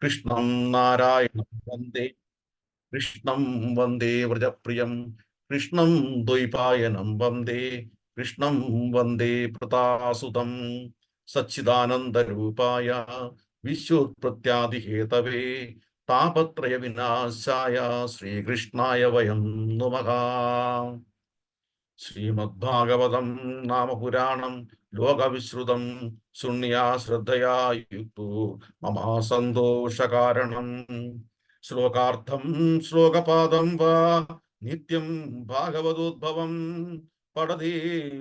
കൃഷ്ണം നാരായണം വന്ദേ കൃഷ്ണം വന്ദേ വ്രജപ്രിയം കൃഷ്ണം ദ്വൈപായനം വന്ദേ കൃഷ്ണം വന്ദേ പ്രതാസുതം സച്ചിദാനന്ദരൂപായ വിശ്വോത്പത്യാദിഹേതവേ താപത്രയ വിനാശായ ശ്രീകൃഷ്ണായ വയം നമഃ. ശ്രീമദ്ഭാഗവതം നാമപുരാണം ലോകവിശ്രുതം ശുണ്യാ ശ്രദ്ധയാ യുക്തോ മമാ സന്തോഷകാരണം. ശ്ലോകാർത്ഥം ശ്ലോകപാദം വാ നിത്യം ഭാഗവതോദ്ഭവം പഠതി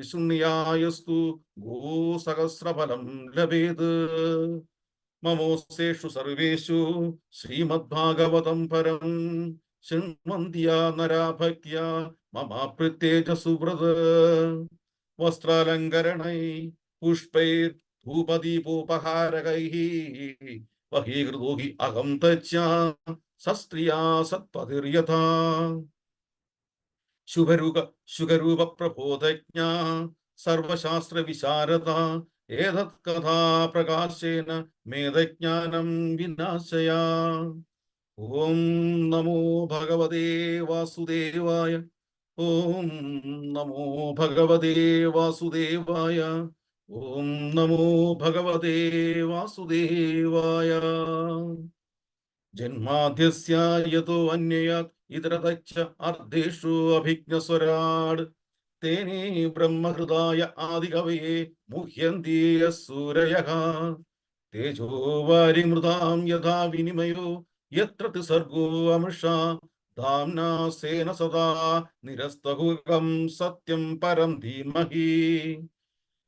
ശുണ്യായസ്തു ഗോസഹസ്രഫലം ലഭേത്. മമോസ്തേഷു സർവേഷു ശ്രീമദ്ഭാഗവതം പരം ശൃണ്വന്ത്യാ നരാ ഭക്ത്യാ മമ പ്രത്യേക സുവ്രത്. വസ്ത്രാലങ്കരണൈ പുഷ്പൈർ ധൂപദീപോപഹാരകൈഃ വഹീകൃതോ ഹി അഹം തച്ഛാ സസ്ത്രിയാ സത്പതിർയഥാ. ശുഖരൂപ പ്രബോധജ്ഞാ സർവശാസ്ത്ര വിശാരദ ഏതത് കഥാ പ്രകാശേന മേധജ്ഞാനം വിനാശയാ. ഓം നമോ ഭഗവതേ വാസുദേവായ. ഓം നമോ ഭഗവതേ വാസുദേവായ. ഓം നമോ ഭഗവതേ വാസുദേവായ. ജന്മാദ്യസ്യ യതോ അന്യയാത് ഇതരതശ്ച അർദ്ധേഷു അഭിജ്ഞസ്വരാട് തേനേ ബ്രഹ്മഹൃദായ ആദികവയേ മുഹ്യന്തി യസ്സൂരയഃ. തേജോ വാരിമൃതാം യഥാ വിനിമയോ യത്ര ത്രിസർഗോ അമൃഷാ ധാംനാ സേന സദാ നിരസ്തകുകം സത്യം പരം ധീമഹി.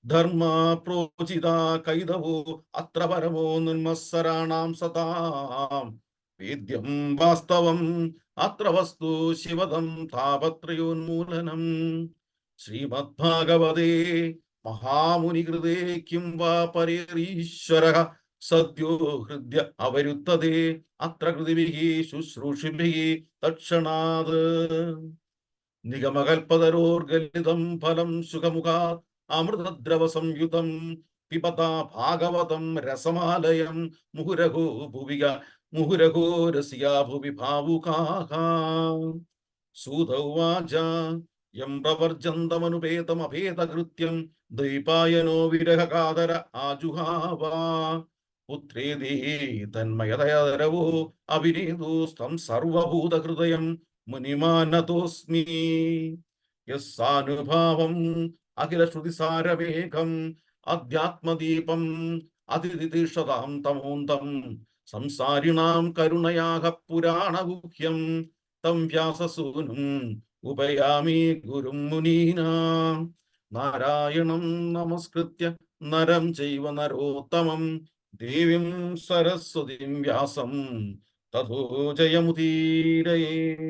ധർമാ പ്രോചിതാ കൈതവോ അത്ര പരമോ നിർമ്മത്സരാണാം സതാം. വേദ്യം വാസ്തവം അത്ര വസ്തു ശിവദം താപത്രയോന്മൂലനം. ശ്രീമദ്ഭാഗവതേ മഹാമുനികൃതേ കിം വാ പരേരീശ്വരഃ സദ്യോ ഹൃദ്യ അവരുത്തതേ അത്ര കൃതിഭിः ശുശ്രൂഷിഭിः തക്ഷണാത്. നിഗമകൽപതരോർഗലിതം ഫലം സുഖമുഖാത് അമൃതദ്രവ സംയുതം പിബതാ ഭാഗവതം രസമാലയം മുഹുരഹോ രസിയാ ഭുവി ഭാവുകാഃ. സൂത ഉവാച യം പ്രവർജന്തമനുപേതമഭേദകൃത്യം ദ്വൈപായനോ വിരഹകാതര ആജുഹാവ. പുത്രേതി തന്മയതയതരവോ അവിനീതോസ്തം സർവഭൂതഹൃദയം മുനിമാനതോസ്മി. യസ്സാനുഭാവം അഖിലശ്രുതിസാരവേഗം അധ്യാത്മദീപം അതിതിതിഷതാം തമോന്തം സംസാരിണാം കരുണയാഹ പുരാണഗുഹ്യം തം വ്യാസസൂനും ഉപയാമി ഗുരും മുനീനാം. നാരായണം നമസ്കൃത്യ നരം ചൈവ നരോത്തമം ദേവീം സരസ്വതീം വ്യാസം തതോ ജയമുദീരയേത്.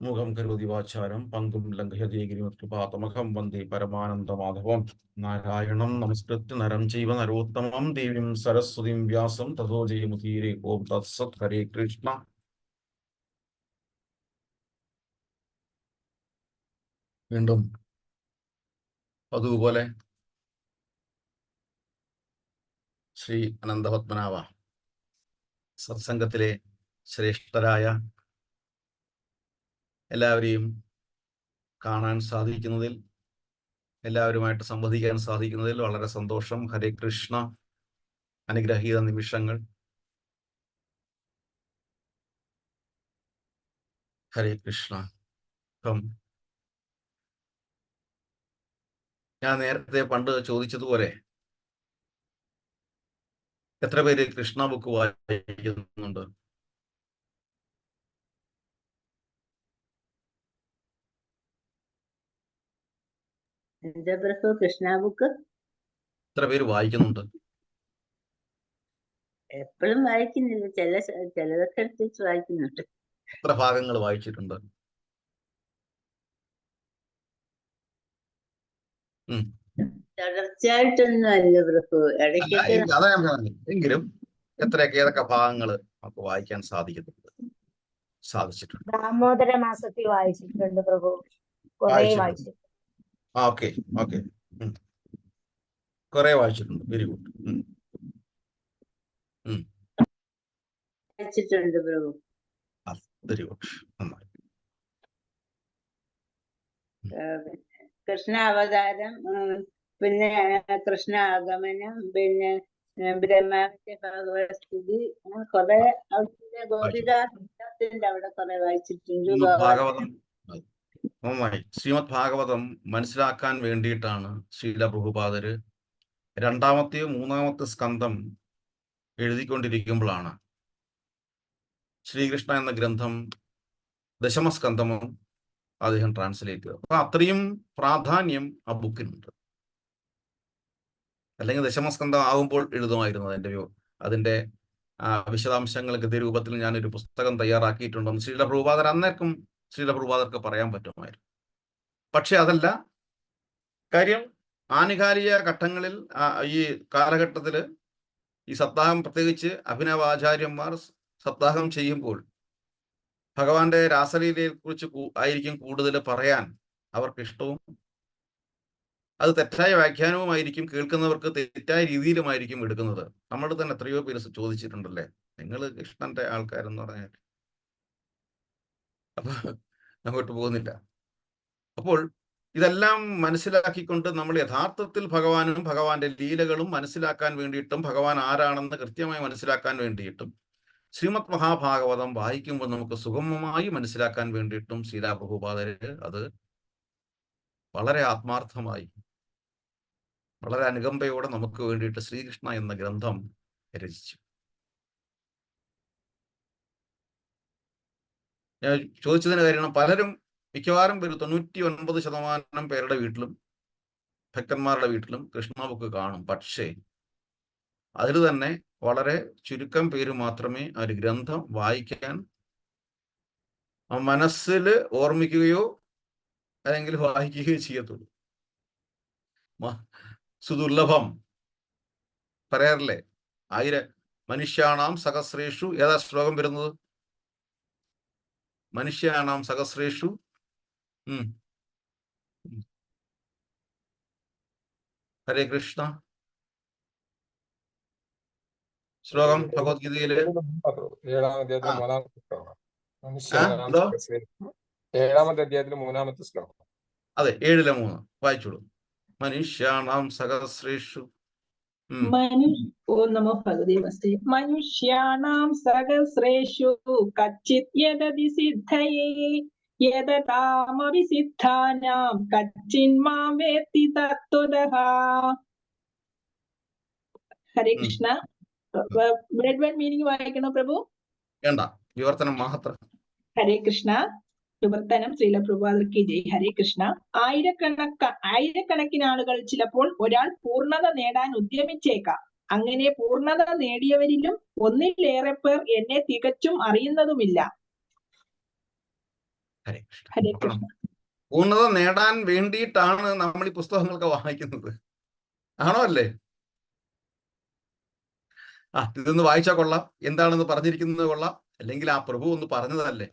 മുഖം കരോതി വാചാരം പങ്കും ലംഘയതേ ഗിരിമത്കൃപാതമഹം വന്ദേ പരമാനന്ദമാധവം. നാരായണം നമസ്കൃത്യ നരം ചൈവ നരോത്തമം ദേവീം സരസ്വതീം വ്യാസം തതോ ജയമുദീരേ. ഓം തത്സത്. ഹരേ കൃഷ്ണ. വീണ്ടും അതുപോലെ ശ്രീ അനന്തപത്മനാഭ സത്സംഗത്തിലെ ശ്രേഷ്ഠരായ എല്ലാവരെയും കാണാൻ സാധിക്കുന്നതിൽ, എല്ലാവരുമായിട്ട് സംവദിക്കാൻ സാധിക്കുന്നതിൽ വളരെ സന്തോഷം. ഹരേ കൃഷ്ണ. അനുഗ്രഹീത നിമിഷങ്ങൾ. ഹരേ കൃഷ്ണ. ഇപ്പം ഞാൻ നേരത്തെ പണ്ട് ചോദിച്ചതുപോലെ എത്ര പേര് കൃഷ്ണ ബുക്ക് വായിക്കുന്നുണ്ട്? കൃഷ്ണ ബുക്ക് എത്ര പേര് വായിക്കുന്നുണ്ട്? എപ്പോഴും വായിക്കുന്നില്ല, ചിലതൊക്കെ എടുത്ത് വായിക്കുന്നുണ്ട്. എത്ര ഭാഗങ്ങൾ വായിച്ചിട്ടുണ്ട്? തുടർച്ചയായിട്ടൊന്നും അല്ല പ്രഭു, ഇടയ്ക്കൊക്കെ. അതാ ഞാൻ പറഞ്ഞു. എങ്കിലും ഏതൊക്കെ ഭാഗങ്ങൾ നമുക്ക് വായിക്കാൻ സാധിച്ചിട്ടുണ്ട്? ദാമോദര മാസത്തിൽ വായിച്ചിട്ടുണ്ട് പ്രഭു, കുറെ വായിച്ചിട്ടുണ്ട്. ഓക്കെ കുറെ വായിച്ചിട്ടുണ്ട്. Very good. വായിച്ചിട്ടുണ്ട് പ്രഭു. വെരി ഗുഡ്, നന്നായി. കൃഷ്ണ അവതാരം, പിന്നെ കൃഷ്ണ ആഗമനം, പിന്നെ ബ്രഹ്മാവിന്റെ ഭഗവത്സ്ഥിതി, കുറെ അവിടുത്തെ ഗോപികാത്തിന്റെ അവിടെ കുറെ വായിച്ചിട്ടുണ്ട്. ശ്രീമദ് ഭാഗവതം നന്നായി. ശ്രീമദ് ഭാഗവതം മനസ്സിലാക്കാൻ വേണ്ടിയിട്ടാണ് ശ്രീല പ്രഭുപാദര് രണ്ടാമത്തെയോ മൂന്നാമത്തെ സ്കന്ധം എഴുതിക്കൊണ്ടിരിക്കുമ്പോഴാണ് ശ്രീകൃഷ്ണ എന്ന ഗ്രന്ഥം ദശമസ്കന്ധമോ അദ്ദേഹം ട്രാൻസ്ലേറ്റ് ചെയ്തത്. അപ്പൊ അത്രയും പ്രാധാന്യം ആ ബുക്കിനുണ്ട്. അല്ലെങ്കിൽ ദശമസ്കന്ധം ആകുമ്പോൾ എഴുതുമായിരുന്നു. അതിന്റെ വിശദാംശങ്ങൾ ഗദ്യരൂപത്തിൽ ഞാനൊരു പുസ്തകം തയ്യാറാക്കിയിട്ടുണ്ടെന്ന് ശ്രീല പ്രഭുപാദർ അന്നേക്കും ശ്രീല പ്രഭുപാദർക്ക് പറയാൻ പറ്റുമായിരുന്നു. പക്ഷെ അതല്ല കാര്യം. ആനുകാലിക ഘട്ടങ്ങളിൽ ഈ കാലഘട്ടത്തിൽ ഈ സപ്താഹം, പ്രത്യേകിച്ച് അഭിനവാചാര്യന്മാർ സപ്താഹം ചെയ്യുമ്പോൾ ഭഗവാന്റെ രാസലീലയെ കുറിച്ച് ആയിരിക്കും കൂടുതൽ പറയാൻ അവർക്ക് ഇഷ്ടവും. അത് തെറ്റായ വ്യാഖ്യാനവുമായിരിക്കും, കേൾക്കുന്നവർക്ക് തെറ്റായ രീതിയിലുമായിരിക്കും എടുക്കുന്നത്. നമ്മൾ തന്നെ എത്രയോ പേര് ചോദിച്ചിട്ടുണ്ടല്ലേ, നിങ്ങൾ കൃഷ്ണന്റെ ആൾക്കാരെന്ന് പറഞ്ഞാൽ. അപ്പൊ അങ്ങോട്ട് പോകുന്നില്ല. അപ്പോൾ ഇതെല്ലാം മനസ്സിലാക്കിക്കൊണ്ട് നമ്മൾ യഥാർത്ഥത്തിൽ ഭഗവാനും ഭഗവാന്റെ ലീലകളും മനസ്സിലാക്കാൻ വേണ്ടിയിട്ടും ഭഗവാൻ ആരാണെന്ന് കൃത്യമായി മനസ്സിലാക്കാൻ വേണ്ടിയിട്ടും ശ്രീമദ് മഹാഭാഗവതം വായിക്കുമ്പോൾ നമുക്ക് സുഗമമായി മനസ്സിലാക്കാൻ വേണ്ടിയിട്ടും ശ്രീലാ പ്രഭുപാദര് അത് വളരെ ആത്മാർത്ഥമായി, വളരെ അനുകമ്പയോടെ നമുക്ക് വേണ്ടിയിട്ട് ശ്രീകൃഷ്ണ എന്ന ഗ്രന്ഥം രചിച്ചു. ഞാൻ ചോദിച്ചതിന് കാരണം, പലരും മിക്കവാറും 99% പേരുടെ വീട്ടിലും ഭക്തന്മാരുടെ വീട്ടിലും കൃഷ്ണ ബുക്ക് കാണും. പക്ഷേ അതിൽ തന്നെ വളരെ ചുരുക്കം പേര് മാത്രമേ ആ ഒരു ഗ്രന്ഥം വായിക്കാൻ മനസ്സിൽ ഓർമ്മിക്കുകയോ അല്ലെങ്കിൽ വായിക്കുകയോ ചെയ്യത്തുള്ളൂ. സുദുർലഭം പറയാറില്ലേ, മനുഷ്യാണാം സഹസ്രേഷു. ഏതാ ശ്ലോകം വരുന്നത്? മനുഷ്യാണാം സഹസ്രേഷു. ഹരേ കൃഷ്ണ. ശ്ലോകം ഭഗവത്ഗീതയില് 7-ാം അധ്യായത്തിലെ 3-ാമത്തെ ശ്ലോകം. എന്തോ 7-ാമത്തെ അധ്യായത്തിലെ 3-ാമത്തെ ശ്ലോകം. അതെ, 7-3 വായിച്ചോളൂ. മനുഷ്യാണാം സഹസ്രേഷു. ഓം നമോ ഭഗവതേ വസ്തുതേ. മനുഷ്യാണാം സഹസ്രേഷു കച്ചിത് യദതി സിദ്ധയേ യദതാമപി സിദ്ധാനാം കച്ചിന്മാം വേത്തി തത്വതഃ. ഹരേ കൃഷ്ണ. മീനിങ് വായിക്കണോ പ്രഭു? വേണ്ട, വിവർത്തനം മാത്രം. ഹരേ കൃഷ്ണ. വിവർത്തനം ശ്രീല പ്രഭുപാദർക്ക് ജയ്. ഹരേ കൃഷ്ണ. ആയിരക്കണക്കിന് ആളുകൾ ചിലപ്പോൾ ഒരാൾ പൂർണ്ണത നേടാൻ ഉദ്യമിച്ചേക്കാം. അങ്ങനെ പൂർണ്ണത നേടിയവരിലും ഒന്നിലേറെ പേർ എന്നെ തികച്ചും അറിയുന്നതുമില്ല. ഹരേ കൃഷ്ണ. പൂർണ്ണത നേടാൻ വേണ്ടിയിട്ടാണ് നമ്മൾ ഈ പുസ്തകങ്ങളൊക്കെ വായിക്കുന്നത്, ആണോ അല്ലേ? ഇതൊന്ന് വായിച്ചാൽ കൊള്ളാം, എന്താണെന്ന് പറഞ്ഞിരിക്കുന്നത് കൊള്ളാം, അല്ലെങ്കിൽ ആ പ്രഭു ഒന്ന് പറഞ്ഞതല്ലേ,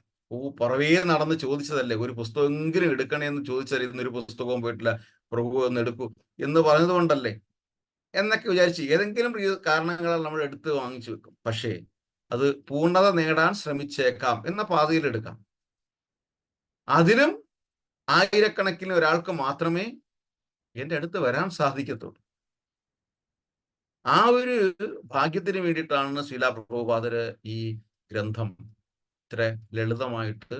പുറവേ നടന്ന് ചോദിച്ചതല്ലേ, ഒരു പുസ്തകമെങ്കിലും എടുക്കണേന്ന് ചോദിച്ചറിയുന്ന ഒരു പുസ്തകവും പോയിട്ടില്ല, പ്രഭു ഒന്ന് എടുക്കൂ എന്ന് പറഞ്ഞത് കൊണ്ടല്ലേ എന്നൊക്കെ വിചാരിച്ച് ഏതെങ്കിലും കാരണങ്ങളാൽ നമ്മൾ എടുത്ത് വാങ്ങിച്ചു വെക്കും. പക്ഷേ അത് പൂർണ്ണത നേടാൻ ശ്രമിച്ചേക്കാം എന്ന പാതയിൽ എടുക്കാം. അതിലും ആയിരക്കണക്കിന് ഒരാൾക്ക് മാത്രമേ എൻ്റെ അടുത്ത് വരാൻ സാധിക്കത്തുള്ളൂ. ആ ഒരു ഭാഗ്യത്തിന് വേണ്ടിയിട്ടാണ് ശ്രീലാ പ്രഭുപാദര് ഈ ഗ്രന്ഥം ഇത്ര ലളിതമായിട്ട്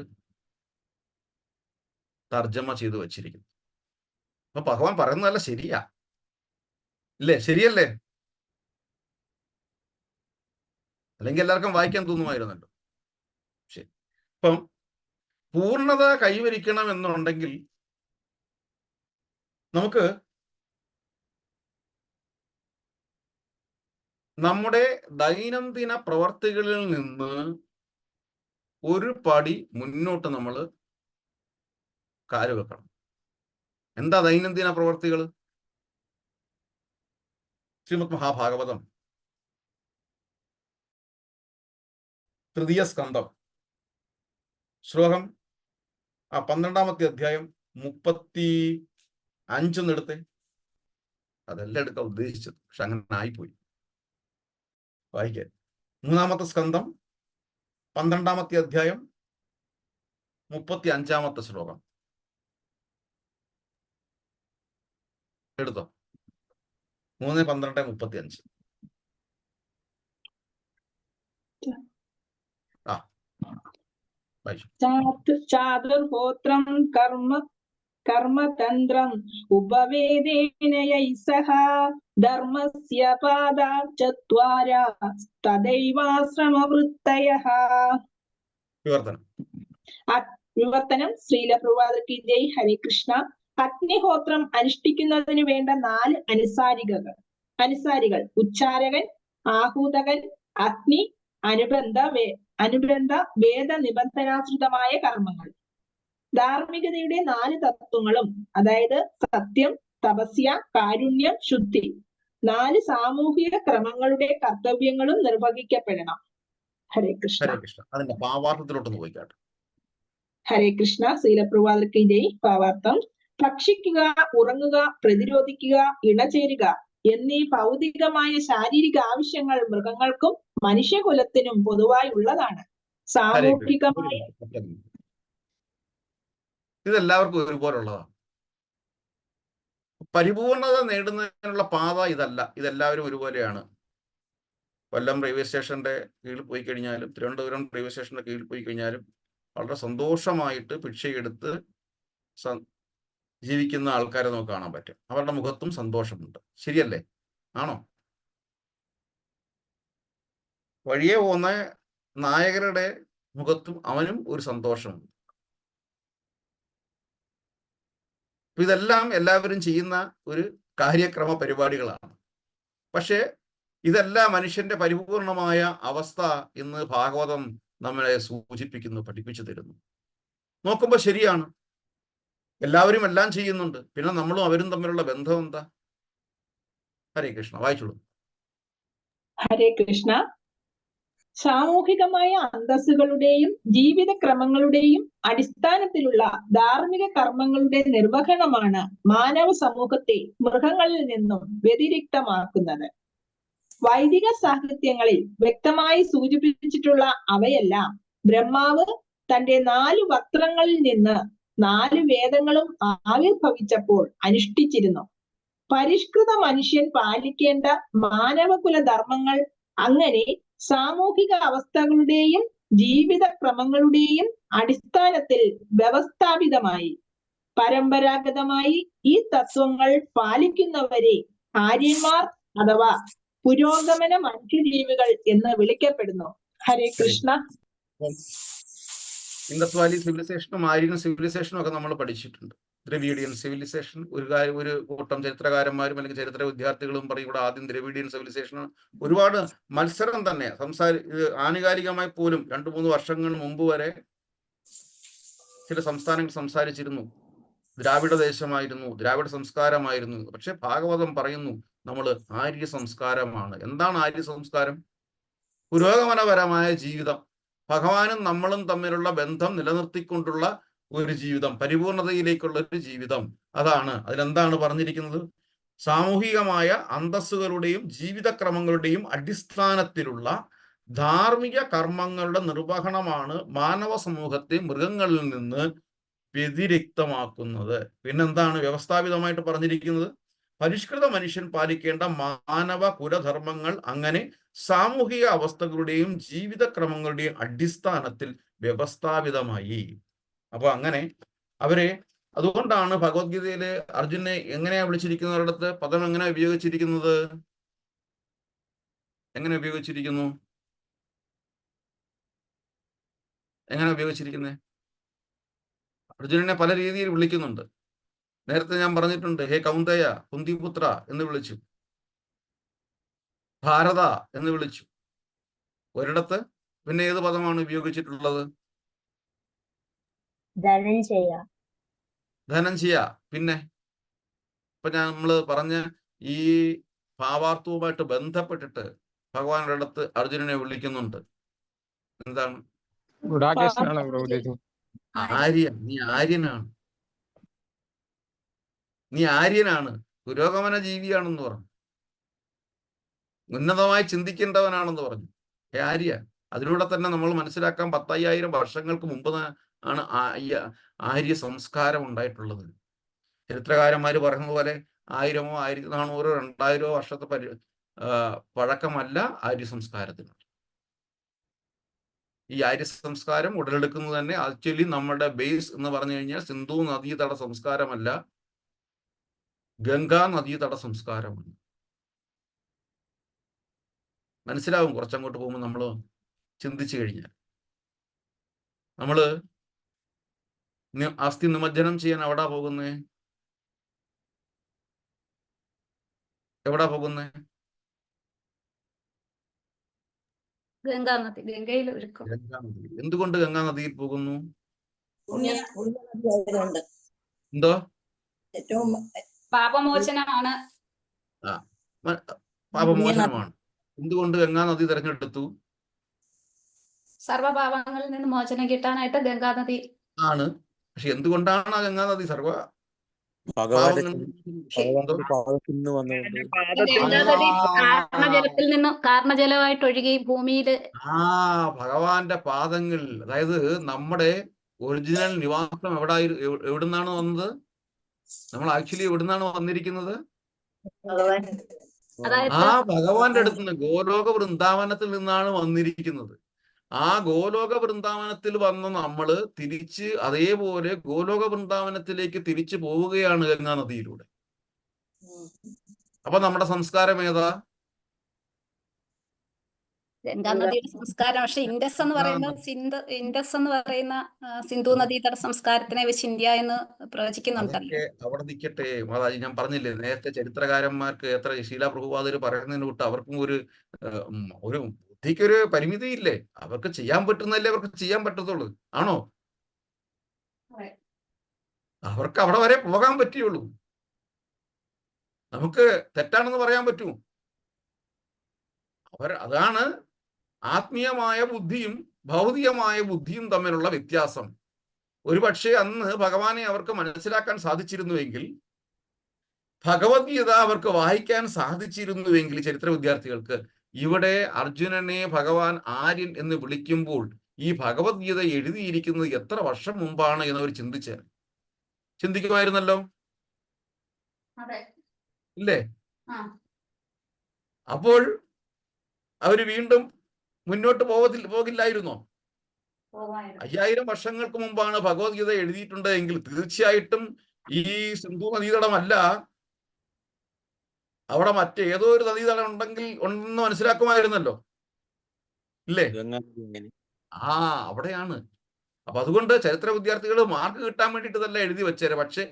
തർജ്ജമ ചെയ്തു വച്ചിരിക്കുന്നത്. അപ്പൊ ഭഗവാൻ പറയുന്നതല്ല ശരിയാ, ഇല്ലേ? ശരിയല്ലേ? അല്ലെങ്കിൽ എല്ലാവർക്കും വായിക്കാൻ തോന്നുമായിരുന്നല്ലോ. ശരി. അപ്പം പൂർണ്ണത കൈവരിക്കണം എന്നുണ്ടെങ്കിൽ നമുക്ക് നമ്മുടെ ദൈനംദിന പ്രവർത്തികളിൽ നിന്ന് ഒരു പടി മുന്നോട്ട് നമ്മൾ കാലുവെക്കണം. എന്താ ദൈനംദിന പ്രവർത്തികൾ? ശ്രീമദ് മഹാഭാഗവതം തൃതീയ സ്കന്ധം ശ്ലോകം 12-ാമത്തെ അധ്യായം 35 എടുത്തേ. അതെല്ലാം എടുക്കാൻ ഉദ്ദേശിച്ചത്, പക്ഷെ അങ്ങനെ ആയിപ്പോയി. വായിക്കാൻ 3-ാമത്തെ സ്കന്ധം 12-ാമത്തെ അധ്യായം 35-ാമത്തെ ശ്ലോകം എടുത്തോ. 3:12-35. ആ വായിച്ചു. ചാതുർഹോത്രം കർമ്മതന്ത്രം ഉപവേദേന യൈസഹ ധർമ്മസ്യ പാദാ ചത്വാര തദൈവാശ്രമവൃത്തയഃ. വിവർത്തനം. ശ്രീല പ്രഭുപാദർക്ക് ജയ്. ഹരേ കൃഷ്ണ. അഗ്നിഹോത്രം അനുഷ്ഠിക്കുന്നതിന് വേണ്ട 4 അനുസാരികൾ: ഉച്ചാരകൻ, ആഹൂതകൻ, അഗ്നി, അനുബന്ധ വേദ നിബന്ധനാശ്രിതമായ കർമ്മങ്ങൾ. ധാർമ്മികതയുടെ 4 തത്വങ്ങളും, അതായത് സത്യം, തപസ്യ, കാരുണ്യം, ശുദ്ധി, 4 സാമൂഹിക ക്രമങ്ങളുടെ കർത്തവ്യങ്ങളും നിർവഹിക്കപ്പെടണം. ഹരേ കൃഷ്ണ. ഹരേ കൃഷ്ണ. അതിന്റെ ഭാവാർത്ഥത്തിലോട്ടൊന്ന് പോയിക്കാട്ടെ. ഹരേ കൃഷ്ണ. ശ്രീലപ്രഭാതർക്ക് ജയ്. ഭാവാർത്ഥം: ഭക്ഷിക്കുക, ഉറങ്ങുക, പ്രതിരോധിക്കുക, ഇണചേരുക എന്നീ ഭൗതികമായ ശാരീരിക ആവശ്യങ്ങൾ മൃഗങ്ങൾക്കും മനുഷ്യകുലത്തിനും പൊതുവായി ഉള്ളതാണ്. സാമൂഹികമായ ഇതെല്ലാവർക്കും ഒരുപോലുള്ളതാണ്. പരിപൂർണത നേടുന്നതിനുള്ള പാത ഇതല്ല. ഇതെല്ലാവരും ഒരുപോലെയാണ്. കൊല്ലം റെയിൽവേ സ്റ്റേഷന്റെ കീഴിൽ പോയി കഴിഞ്ഞാലും തിരുവനന്തപുരം റെയിൽവേ സ്റ്റേഷന്റെ കീഴിൽ പോയി കഴിഞ്ഞാലും വളരെ സന്തോഷമായിട്ട് ഭിക്ഷയെടുത്ത് ജീവിക്കുന്ന ആൾക്കാരെ നമുക്ക് കാണാൻ പറ്റും. അവരുടെ മുഖത്തും സന്തോഷമുണ്ട്. ശരിയല്ലേ? ആണോ? വഴിയെ പോകുന്ന നായകരുടെ മുഖത്തും അവനും ഒരു സന്തോഷമുണ്ട്. ഇതെല്ലാം എല്ലാവരും ചെയ്യുന്ന ഒരു കാര്യക്രമ പരിപാടികളാണ്. പക്ഷേ ഇതെല്ലാം മനുഷ്യന്റെ പരിപൂർണമായ അവസ്ഥ എന്ന് ഭാഗവതം നമ്മളെ സൂചിപ്പിക്കുന്നു, പഠിപ്പിച്ചു തരുന്നു. നോക്കുമ്പോൾ ശരിയാണ്, എല്ലാവരും എല്ലാം ചെയ്യുന്നുണ്ട്. പിന്നെ നമ്മളും അവരും തമ്മിലുള്ള ബന്ധം എന്താ? ഹരേ കൃഷ്ണ. വായിച്ചോളൂ. ഹരേ കൃഷ്ണ. സാമൂഹികമായ അന്തസ്സുകളുടെയും ജീവിതക്രമങ്ങളുടെയും അടിസ്ഥാനത്തിലുള്ള ധാർമ്മിക കർമ്മങ്ങളുടെ നിർവഹണമാണ് മാനവ സമൂഹത്തെ മൃഗങ്ങളിൽ നിന്നും വ്യതിരിക്തമാക്കുന്നത്. വൈദിക സാഹിത്യങ്ങളിൽ വ്യക്തമായി സൂചിപ്പിച്ചിട്ടുള്ള അവയെല്ലാം ബ്രഹ്മാവ് തന്റെ 4 വക്ത്രങ്ങളിൽ നിന്ന് 4 വേദങ്ങളും ആവിർഭവിച്ചപ്പോൾ അനുഷ്ഠിച്ചിരുന്നു. പരിഷ്കൃത മനുഷ്യൻ പാലിക്കേണ്ട മാനവകുല ധർമ്മങ്ങൾ അങ്ങനെ സാമൂഹിക അവസ്ഥകളുടെയും ജീവിത ക്രമങ്ങളുടെയും അടിസ്ഥാനത്തിൽ വ്യവസ്ഥാപിതമായി. പരമ്പരാഗതമായി ഈ തത്വങ്ങൾ പാലിക്കുന്നവരെ ആര്യന്മാർ അഥവാ പുരോഗമന മനുഷ്യജീവികൾ എന്ന് വിളിക്കപ്പെടുന്നു. ഹരേ കൃഷ്ണ. ഇൻഡസ് വാലി സിവിലൈസേഷനും ആര്യൻ സിവിലൈസേഷനും ഒക്കെ നമ്മൾ പഠിച്ചിട്ടുണ്ട്. ദ്രവീഡിയൻ സിവിലൈസേഷൻ ഒരു കൂട്ടം ചരിത്രകാരന്മാരും അല്ലെങ്കിൽ ചരിത്ര വിദ്യാർത്ഥികളും പറയും ഇവിടെ ആദ്യം ദ്രവീഡിയൻ സിവിലൈസേഷൻ. ഒരുപാട് മത്സരം തന്നെ ആനുകാലികമായി പോലും 2-3 വർഷങ്ങൾ മുമ്പ് വരെ ചില സംസ്ഥാനങ്ങൾ സംസാരിച്ചിരുന്നു ദ്രാവിഡ ദേശമായിരുന്നു, ദ്രാവിഡ സംസ്കാരമായിരുന്നു. പക്ഷെ ഭാഗവതം പറയുന്നു നമ്മൾ ആര്യ സംസ്കാരമാണ്. എന്താണ് ആര്യ സംസ്കാരം? പുരോഗമനപരമായ ജീവിതം, ഭഗവാനും നമ്മളും തമ്മിലുള്ള ബന്ധം നിലനിർത്തിക്കൊണ്ടുള്ള ഒരു ജീവിതം, പരിപൂർണതയിലേക്കുള്ള ഒരു ജീവിതം. അതാണ്. അതിലെന്താണ് പറഞ്ഞിരിക്കുന്നത്? സാമൂഹികമായ അന്തസ്സുകളുടെയും ജീവിതക്രമങ്ങളുടെയും അടിസ്ഥാനത്തിലുള്ള ധാർമ്മിക കർമ്മങ്ങളുടെ നിർവഹണമാണ് മാനവ സമൂഹത്തെ മൃഗങ്ങളിൽ നിന്ന് വ്യതിരിക്തമാക്കുന്നത്. പിന്നെന്താണ് വ്യവസ്ഥാപിതമായിട്ട് പറഞ്ഞിരിക്കുന്നത്? പരിഷ്കൃത മനുഷ്യൻ പാലിക്കേണ്ട മാനവ കുലധർമ്മങ്ങൾ അങ്ങനെ സാമൂഹിക അവസ്ഥകളുടെയും ജീവിതക്രമങ്ങളുടെയും അടിസ്ഥാനത്തിൽ വ്യവസ്ഥാപിതമായി. അപ്പൊ അങ്ങനെ അവരെ, അതുകൊണ്ടാണ് ഭഗവത്ഗീതയില് അർജുനെ എങ്ങനെയാ വിളിച്ചിരിക്കുന്നവരുടെ പദം എങ്ങനെ ഉപയോഗിച്ചിരിക്കുന്നത്? എങ്ങനെ ഉപയോഗിച്ചിരിക്കുന്നു? എങ്ങനെ ഉപയോഗിച്ചിരിക്കുന്നത്? അർജുനനെ പല രീതിയിൽ വിളിക്കുന്നുണ്ട്. നേരത്തെ ഞാൻ പറഞ്ഞിട്ടുണ്ട്, ഹേ കൗന്ദയ, കുന്തിപുത്ര എന്ന് വിളിച്ചു, ഭാരത എന്ന് വിളിച്ചു. ഒരിടത്ത് പിന്നെ ഏത് പദമാണ് ഉപയോഗിച്ചിട്ടുള്ളത്? ധനഞ്ജയ. പിന്നെ ഇപ്പൊ നമ്മള് പറഞ്ഞ ഈ ഭാവാർത്ഥവുമായിട്ട് ബന്ധപ്പെട്ടിട്ട് ഭഗവാൻ ഒരിടത്ത് അർജുനനെ വിളിക്കുന്നുണ്ട്. എന്താണ്? ആര്യൻ. നീ ആര്യനാണ്, നീ ആര്യനാണ്, പുരോഗമന ജീവിയാണെന്ന് പറഞ്ഞു, ഉന്നതമായി ചിന്തിക്കേണ്ടവനാണെന്ന് പറഞ്ഞു. ആര്യ. അതിലൂടെ തന്നെ നമ്മൾ മനസ്സിലാക്കാൻ 10,000 വർഷങ്ങൾക്ക് മുമ്പ് ആണ് ആര്യ സംസ്കാരം ഉണ്ടായിട്ടുള്ളത്. ചരിത്രകാരന്മാർ പറയുന്നത് പോലെ 1000, 1400, 2000 വർഷത്തെ പഴക്കമല്ല ആര്യ സംസ്കാരത്തിന്. ഈ ആര്യ സംസ്കാരം ഉടലെടുക്കുന്നത് തന്നെ ആക്ച്വലി നമ്മുടെ ബേസ് എന്ന് പറഞ്ഞു കഴിഞ്ഞാൽ സിന്ധു നദീതട സംസ്കാരമല്ല, ഗംഗാ നദീതട സംസ്കാരമാണ്. മനസ്സിലാവും കുറച്ചങ്ങോട്ട് പോകുമ്പോൾ നമ്മൾ ചിന്തിച്ചു കഴിഞ്ഞാൽ. നമ്മള് അസ്ഥി നിമജ്ജനം ചെയ്യാൻ എവിടാ പോകുന്നേ? എവിടാ പോകുന്നേ? ഗംഗാനദി, ഗംഗയിൽ ഒഴുക്കും. ഗംഗാനദി. എന്തുകൊണ്ട് ഗംഗാ നദിയിൽ പോകുന്നു? പുണ്യനദിയായതുകൊണ്ട്. എന്തോ? ഏറ്റവും പാപമോചനമാണ്. പാപമോചനമാണ്. എന്തുകൊണ്ട് ഗംഗാ നദി തിരഞ്ഞെടുത്തു? സർവ്വപാപങ്ങളിൽ നിന്ന് മോചനം കിട്ടാനായിട്ട് ഗംഗാനദി ആണ്. പക്ഷെ എന്തുകൊണ്ടാണ് ആ ഗംഗാ നദി ഗംഗാനദി കാരണജലമായിട്ട് ഒഴുകി ഭൂമിയില് ഭഗവാന്റെ പാദങ്ങൾ, അതായത് നമ്മുടെ ഒറിജിനൽ നിവാസം എവിടുന്നാണ് വന്നത്? നമ്മൾ ആക്ച്വലി എവിടുന്നാണ് വന്നിരിക്കുന്നത്? ആ ഭഗവാന്റെ അടുത്ത് നിന്ന്, ഗോലോക വൃന്ദാവനത്തിൽ നിന്നാണ് വന്നിരിക്കുന്നത്. ആ ഗോലോക വൃന്ദാവനത്തിൽ വന്ന നമ്മള് തിരിച്ച് അതേപോലെ ഗോലോക വൃന്ദാവനത്തിലേക്ക് തിരിച്ചു പോവുകയാണ് ഗംഗാ നദിയിലൂടെ. അപ്പൊ നമ്മുടെ സംസ്കാരം ഏതാ? ഗംഗാനദിയുടെ സംസ്കാരം. പക്ഷെ ഇൻഡസ് എന്ന് പറയുന്ന സിന്ധു നദീതട സംസ്കാരത്തിനെ വെച്ച് ഇന്ത്യ എന്ന് പ്രവചിക്കുന്നുണ്ടല്ലോ. അവിടെ നിൽക്കട്ടെ മാതാജി, ഞാൻ പറഞ്ഞില്ലേ നേരത്തെ ചരിത്രകാരന്മാർക്ക് എത്ര ശീല പ്രഭുപാദര് പറയുന്നതിന് വിട്ട് അവർക്കും ഒരു ബുദ്ധിക്കൊരു പരിമിതിയില്ലേ? അവർക്ക് ചെയ്യാൻ പറ്റുന്നതല്ലേ അവർക്ക് ചെയ്യാൻ പറ്റത്തുള്ളൂ. ആണോ? അവർക്ക് അവിടെ വരെ പോകാൻ പറ്റുള്ളൂ. നമുക്ക് തെറ്റാണെന്ന് പറയാൻ പറ്റുമോ? അതാണ് ആത്മീയമായ ബുദ്ധിയും ഭൗതികമായ ബുദ്ധിയും തമ്മിലുള്ള വ്യത്യാസം. ഒരുപക്ഷെ അന്ന് ഭഗവാനെ അവർക്ക് മനസ്സിലാക്കാൻ സാധിച്ചിരുന്നുവെങ്കിൽ, ഭഗവത്ഗീത അവർക്ക് വായിക്കാൻ സാധിച്ചിരുന്നുവെങ്കിൽ, ചരിത്ര വിദ്യാർത്ഥികൾക്ക് ഇവിടെ അർജുനനെ ഭഗവാൻ ആര്യൻ എന്ന് വിളിക്കുമ്പോൾ ഈ ഭഗവത്ഗീത എഴുതിയിരിക്കുന്നത് എത്ര വർഷം മുമ്പാണ് എന്നവർ ചിന്തിക്കുമായിരുന്നല്ലോ, ഇല്ലേ? അപ്പോൾ അവര് വീണ്ടും മുന്നോട്ട് പോകില്ലായിരുന്നോ? 5000 വർഷങ്ങൾക്ക് മുമ്പാണ് ഭഗവത്ഗീത എഴുതിയിട്ടുണ്ട് എങ്കിൽ തീർച്ചയായിട്ടും ഈ സിന്ധു നദീതടമല്ല, അവിടെ മറ്റേതോ ഒരു നദീതടം ഉണ്ടെന്ന് മനസ്സിലാക്കുമായിരുന്നല്ലോ, ഇല്ലേ? അവിടെയാണ്. അപ്പൊ അതുകൊണ്ട് ചരിത്ര വിദ്യാർത്ഥികൾ മാർക്ക് കിട്ടാൻ വേണ്ടിയിട്ട് തന്നെ എഴുതി വെച്ചേരെ. പക്ഷെ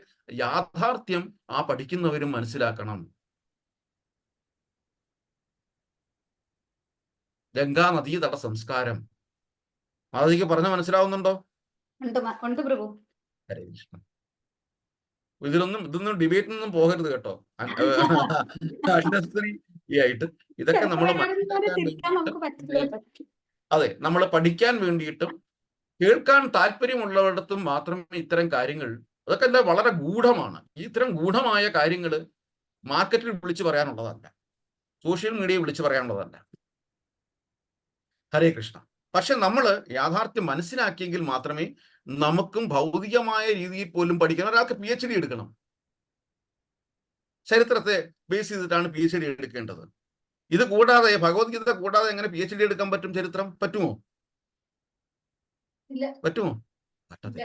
യാഥാർത്ഥ്യം പഠിക്കുന്നവരും മനസ്സിലാക്കണം. ഗംഗാ നദീതട സംസ്കാരം മാധവിക്ക് പറഞ്ഞ മനസ്സിലാവുന്നുണ്ടോ? ഹരേ കൃഷ്ണ. ഇതൊന്നും ഡിബേറ്റിനൊന്നും പോകരുത് കേട്ടോ. ആയിട്ട് ഇതൊക്കെ നമ്മൾ അതെ, നമ്മൾ പഠിക്കാൻ വേണ്ടിയിട്ടും കേൾക്കാൻ താല്പര്യമുള്ളവരിടത്തും മാത്രമേ ഇത്തരം കാര്യങ്ങൾ, അതൊക്കെ എന്താ വളരെ ഗൂഢമാണ്. ഇത്തരം ഗൂഢമായ കാര്യങ്ങൾ മാർക്കറ്റിൽ വിളിച്ചു പറയാനുള്ളതല്ല, സോഷ്യൽ മീഡിയയിൽ വിളിച്ചു പറയാനുള്ളതല്ല. ഹരേ കൃഷ്ണ. പക്ഷെ നമ്മൾ യാഥാർത്ഥ്യം മനസ്സിലാക്കിയെങ്കിൽ മാത്രമേ നമുക്കും ഭൗതികമായ രീതിയിൽ പോലും പഠിക്കണം. ഒരാൾക്ക് PhD എടുക്കണം, ചരിത്രത്തെ ബേസ് ചെയ്തിട്ടാണ് PhD എടുക്കേണ്ടത്. ഇത് കൂടാതെ, ഭഗവത്ഗീത കൂടാതെ എങ്ങനെ PhD എടുക്കാൻ പറ്റും? ചരിത്രം പറ്റുമോ? പറ്റത്തില്ല.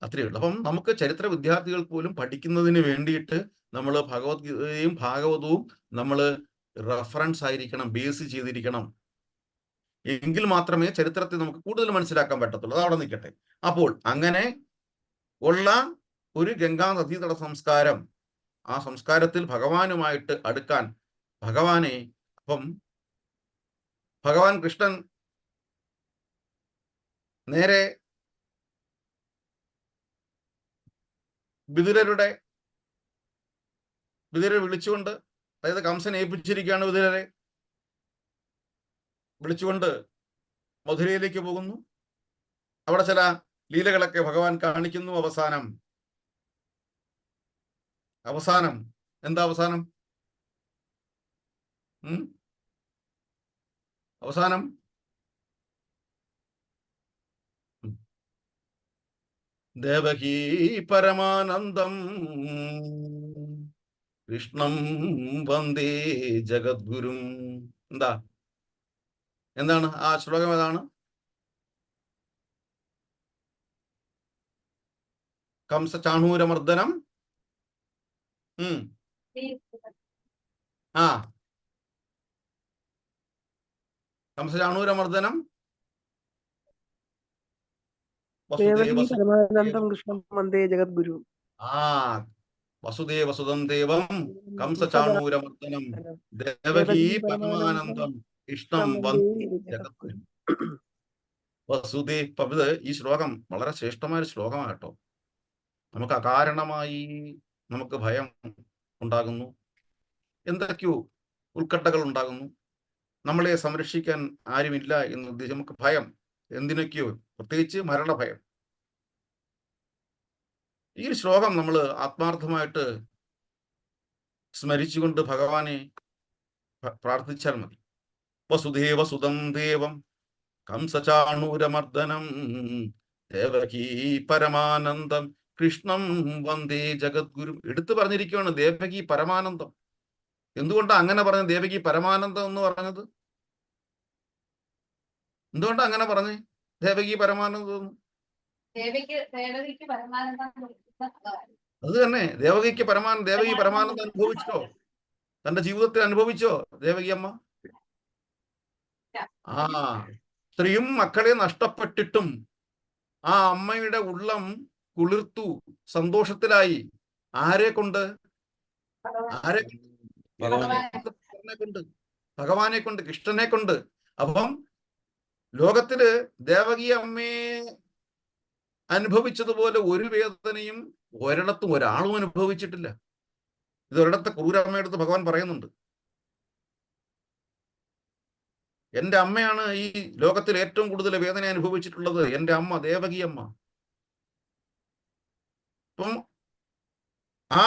അത്രയേ ഉള്ളൂ. അപ്പം നമുക്ക് ചരിത്ര വിദ്യാർത്ഥികൾ പോലും പഠിക്കുന്നതിന് വേണ്ടിയിട്ട് നമ്മൾ ഭഗവത്ഗീതയും ഭാഗവതവും നമ്മൾ റെഫറൻസ് ആയിരിക്കണം, ബേസ് ചെയ്തിരിക്കണം. എങ്കിൽ മാത്രമേ ചരിത്രത്തെ നമുക്ക് കൂടുതൽ മനസ്സിലാക്കാൻ പറ്റത്തുള്ളൂ. അത് അവിടെ നിൽക്കട്ടെ. അപ്പോൾ അങ്ങനെ ഉള്ള ഒരു ഗംഗാ നദീതട സംസ്കാരം, ആ സംസ്കാരത്തിൽ ഭഗവാനുമായിട്ട് അടുക്കാൻ ഭഗവാൻ കൃഷ്ണൻ നേരെ വിതുരരെ വിളിച്ചുകൊണ്ട്, അതായത് കംസൻ ഏൽപ്പിച്ചിരിക്കുകയാണ്, വിതുരരെ വിളിച്ചുകൊണ്ട് മധുരയിലേക്ക് പോകുന്നു. അവിടെ ചില ലീലകളൊക്കെ ഭഗവാൻ കാണിക്കുന്നു. അവസാനം എന്താ അവസാനം? ദേവകീ പരമാനന്ദം കൃഷ്ണം വന്ദേ ജഗദ്ഗുരും. എന്താണ് ആ ശ്ലോകം? ഏതാണ്? കംസ ചാണൂരമർദ്ദനം. ആ കംസ ചാണൂരമർദ്ദനം ദേവകീ പരമാനന്ദം കൃഷ്ണം വന്ദേ ജഗദ്ഗുരു. ആ വസുദേവസുതം ദേവം കംസ ചാണൂരമർദ്ദനം ദേവകീ പരമാനന്ദം കൃഷ്ണം വന്ദേ ജഗദ്ഗുരു. ഇത് ഈ ശ്ലോകം വളരെ ശ്രേഷ്ഠമായ ശ്ലോകമാണ് കേട്ടോ. നമുക്ക് അകാരണമായി നമുക്ക് ഭയം ഉണ്ടാകുന്നു, എന്തൊക്കെയോ ഉത്കണ്ഠകൾ ഉണ്ടാകുന്നു, നമ്മളെ സംരക്ഷിക്കാൻ ആരുമില്ല എന്ന് ഉദ്ദേശിച്ച് നമുക്ക് ഭയം, എന്തിനൊക്കെയോ, പ്രത്യേകിച്ച് മരണഭയം. ഈ ശ്ലോകം നമ്മൾ ആത്മാർത്ഥമായിട്ട് സ്മരിച്ചുകൊണ്ട് ഭഗവാനെ പ്രാർത്ഥിച്ചാൽ മതി. വസുദേവസുതം ദേവം കംസചാണൂരമർദ്ദനം ദേവകീ പരമാനന്ദം കൃഷ്ണം വന്ദേ ജഗദ്ഗുരു. എടുത്തു പറഞ്ഞിരിക്കുകയാണ് ദേവകീ പരമാനന്ദം. എന്തുകൊണ്ടാണ് അങ്ങനെ പറഞ്ഞത്? ദേവകീ പരമാനന്ദം എന്ന് പറഞ്ഞത് എന്തുകൊണ്ടാണ് അങ്ങനെ പറഞ്ഞേ? ദേവകീ പരമാനന്ദം അത് തന്നെ. ദേവകി പരമാനന്ദം അനുഭവിച്ചോ? തന്റെ ജീവിതത്തിൽ അനുഭവിച്ചോ ദേവകി അമ്മ? ആ സ്ത്രീയും മക്കളെ നഷ്ടപ്പെട്ടിട്ടും ആ അമ്മയുടെ ഉള്ളം കുളിർത്തു, സന്തോഷത്തിലായി. ആരെ കൊണ്ട്? ഭഗവാനെ കൊണ്ട്, കൃഷ്ണനെ കൊണ്ട്. അപ്പം ലോകത്തില് ദേവകി അമ്മയെ അനുഭവിച്ചതുപോലെ ഒരു വേദനയും ഒരിടത്തും ഒരാളും അനുഭവിച്ചിട്ടില്ല. ഇത് ഒരിടത്തെ ക്രൂരമ്മയെടുത്ത് ഭഗവാൻ പറയുന്നുണ്ട്. എൻ്റെ അമ്മയാണ് ഈ ലോകത്തിൽ ഏറ്റവും കൂടുതൽ വേദന അനുഭവിച്ചിട്ടുള്ളത്, എൻ്റെ അമ്മ ദേവകി അമ്മ. അപ്പം ആ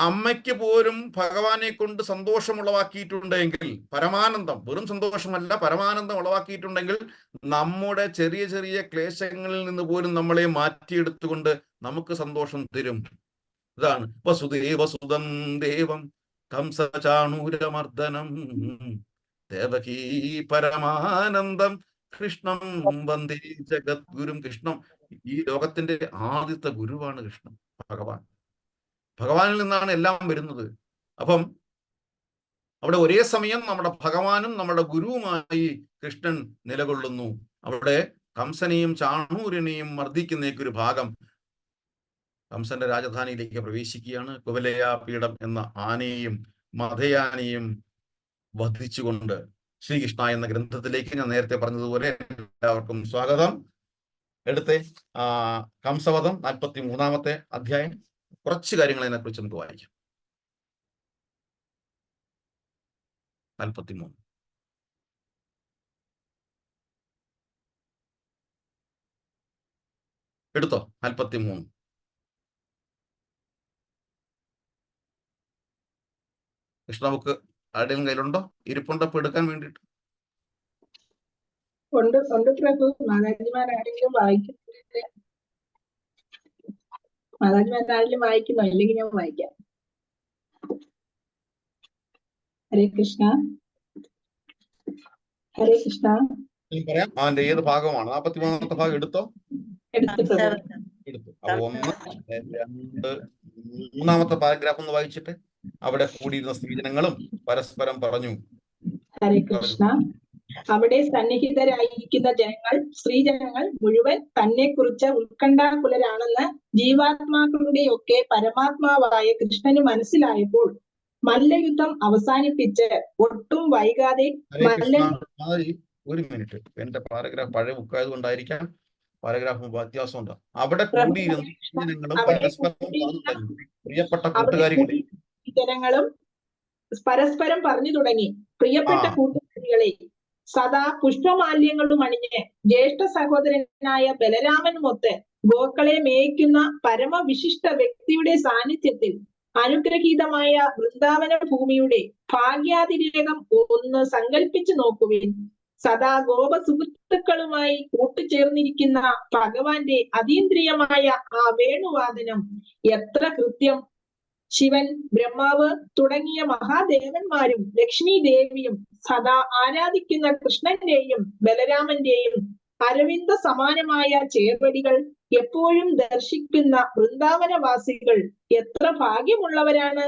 അമ്മയ്ക്ക് പോലും ഭഗവാനെ കൊണ്ട് സന്തോഷമുളവാക്കിയിട്ടുണ്ടെങ്കിൽ, പരമാനന്ദം, വെറും സന്തോഷമല്ല, പരമാനന്ദം ഉളവാക്കിയിട്ടുണ്ടെങ്കിൽ നമ്മുടെ ചെറിയ ചെറിയ ക്ലേശങ്ങളിൽ നിന്ന് പോലും നമ്മളെ മാറ്റിയെടുത്തുകൊണ്ട് നമുക്ക് സന്തോഷം തരും. ഇതാണ് വസുദേവസുതം ദേവം കംസചാണൂരമർദ്ദനം ദേവകീ പരമാനന്ദം കൃഷ്ണം വന്ദേ ജഗദ്ഗുരും. കൃഷ്ണം ഈ ലോകത്തിന്റെ ആദ്യത്തെ ഗുരുവാണ് കൃഷ്ണൻ, ഭഗവാൻ. ഭഗവാനിൽ നിന്നാണ് എല്ലാം വരുന്നത്. അപ്പം അവിടെ ഒരേ സമയം നമ്മുടെ ഭഗവാനും നമ്മുടെ ഗുരുവുമായി കൃഷ്ണൻ നിലകൊള്ളുന്നു. അവിടെ കംസനെയും ചാണൂരനെയും മർദ്ദിക്കുന്നേക്കൊരു ഭാഗം കംസന്റെ രാജധാനിയിലേക്ക് പ്രവേശിക്കുകയാണ്. കുവലയ പീഠം എന്ന ആനയെയും മധയാനയും വധിച്ചുകൊണ്ട് ശ്രീകൃഷ്ണ എന്ന ഗ്രന്ഥത്തിലേക്ക് ഞാൻ നേരത്തെ പറഞ്ഞതുപോലെ എല്ലാവർക്കും സ്വാഗതം. എടുത്തേ കംസവധം 43-ാമത്തെ അധ്യായം. കുറച്ച് കാര്യങ്ങൾ അതിനെക്കുറിച്ച് നമുക്ക് വായിക്കാം. 43 എടുത്തോ. 43 കൃഷ്ണ ബുക്ക് ആരുടെയും കയ്യിലുണ്ടോ? ഇരിപ്പുണ്ടോ എടുക്കാൻ വേണ്ടിയിട്ട്? ഉണ്ട് പ്രഭു. മാതാജിമാരാരെങ്കിലും വായിക്കുന്നില്ല. മാതാജിമാരാരെങ്കിലും വായിക്കുന്നോ? ഇല്ലെങ്കിൽ ഞാൻ വായിക്കാം. ഹരേ കൃഷ്ണ. ഹരേ കൃഷ്ണ. പറയാം അവന്റെ ഏത് ഭാഗമാണ്? 43-ാമത്തെ ഭാഗം എടുത്തോ. എടുത്തു. അപ്പൊ 1, 2, 3-ാമത്തെ പാരഗ്രാഫ് ഒന്ന് വായിച്ചിട്ട് അവിടെ കൂടിയിരുന്ന സ്ത്രീജനങ്ങളും പരസ്പരം പറഞ്ഞു. ഹരേ കൃഷ്ണ. അവിടെ സന്നിഹിതരായിരിക്കുന്ന സ്ത്രീജനങ്ങൾ മുഴുവൻ തന്നെ കുറിച്ച് ഉത്കണ്ഠാകുലരാണെന്ന് ജീവാത്മാക്കളുടെയൊക്കെ പരമാത്മാവായ കൃഷ്ണന് മനസ്സിലായപ്പോൾ മല്ലയുദ്ധം അവസാനിപ്പിച്ച് ഒട്ടും വൈകാതെ ഒരു മിനിറ്റ്, എന്റെ പാരഗ്രാഫ് പഴയ ബുക്കായത് കൊണ്ടായിരിക്കാം പാരഗ്രാഫ് വ്യത്യാസമുണ്ട്. അവിടെ കൂടിയിരുന്ന പ്രിയപ്പെട്ട കൂട്ടുകാരികളെ ജനങ്ങളും പരസ്പരം പറഞ്ഞു തുടങ്ങി. പ്രിയപ്പെട്ട കൂട്ടുകാരികളെ, സദാ പുഷ്പമാല്യങ്ങളും അണിഞ്ഞ് ജ്യേഷ്ഠ സഹോദരനായ ബലരാമനുമൊത്ത് ഗോക്കളെ മേയ്ക്കുന്ന പരമവിശിഷ്ട വ്യക്തിയുടെ സാന്നിധ്യത്തിൽ അനുഗ്രഹീതമായ വൃന്ദാവന ഭൂമിയുടെ ഭാഗ്യാതിരേകം ഒന്ന് സങ്കല്പിച്ചു നോക്കുവിൻ. സദാ ഗോപ സുഹൃത്തുക്കളുമായി കൂട്ടുചേർന്നിരിക്കുന്ന ഭഗവാന്റെ അതീന്ദ്രിയമായ ആ വേണുവാദനം എത്ര കൃത്യം! ശിവൻ, ബ്രഹ്മാവ് തുടങ്ങിയ മഹാദേവന്മാരും ലക്ഷ്മി ദേവിയും സദാ ആരാധിക്കുന്ന കൃഷ്ണന്റെയും ബലരാമന്റെയും അരവിന്ദ സമാനമായ ചേർവടികൾ എപ്പോഴും ദർശിക്കുന്ന വൃന്ദാവനവാസികൾ എത്ര ഭാഗ്യമുള്ളവരാണ്!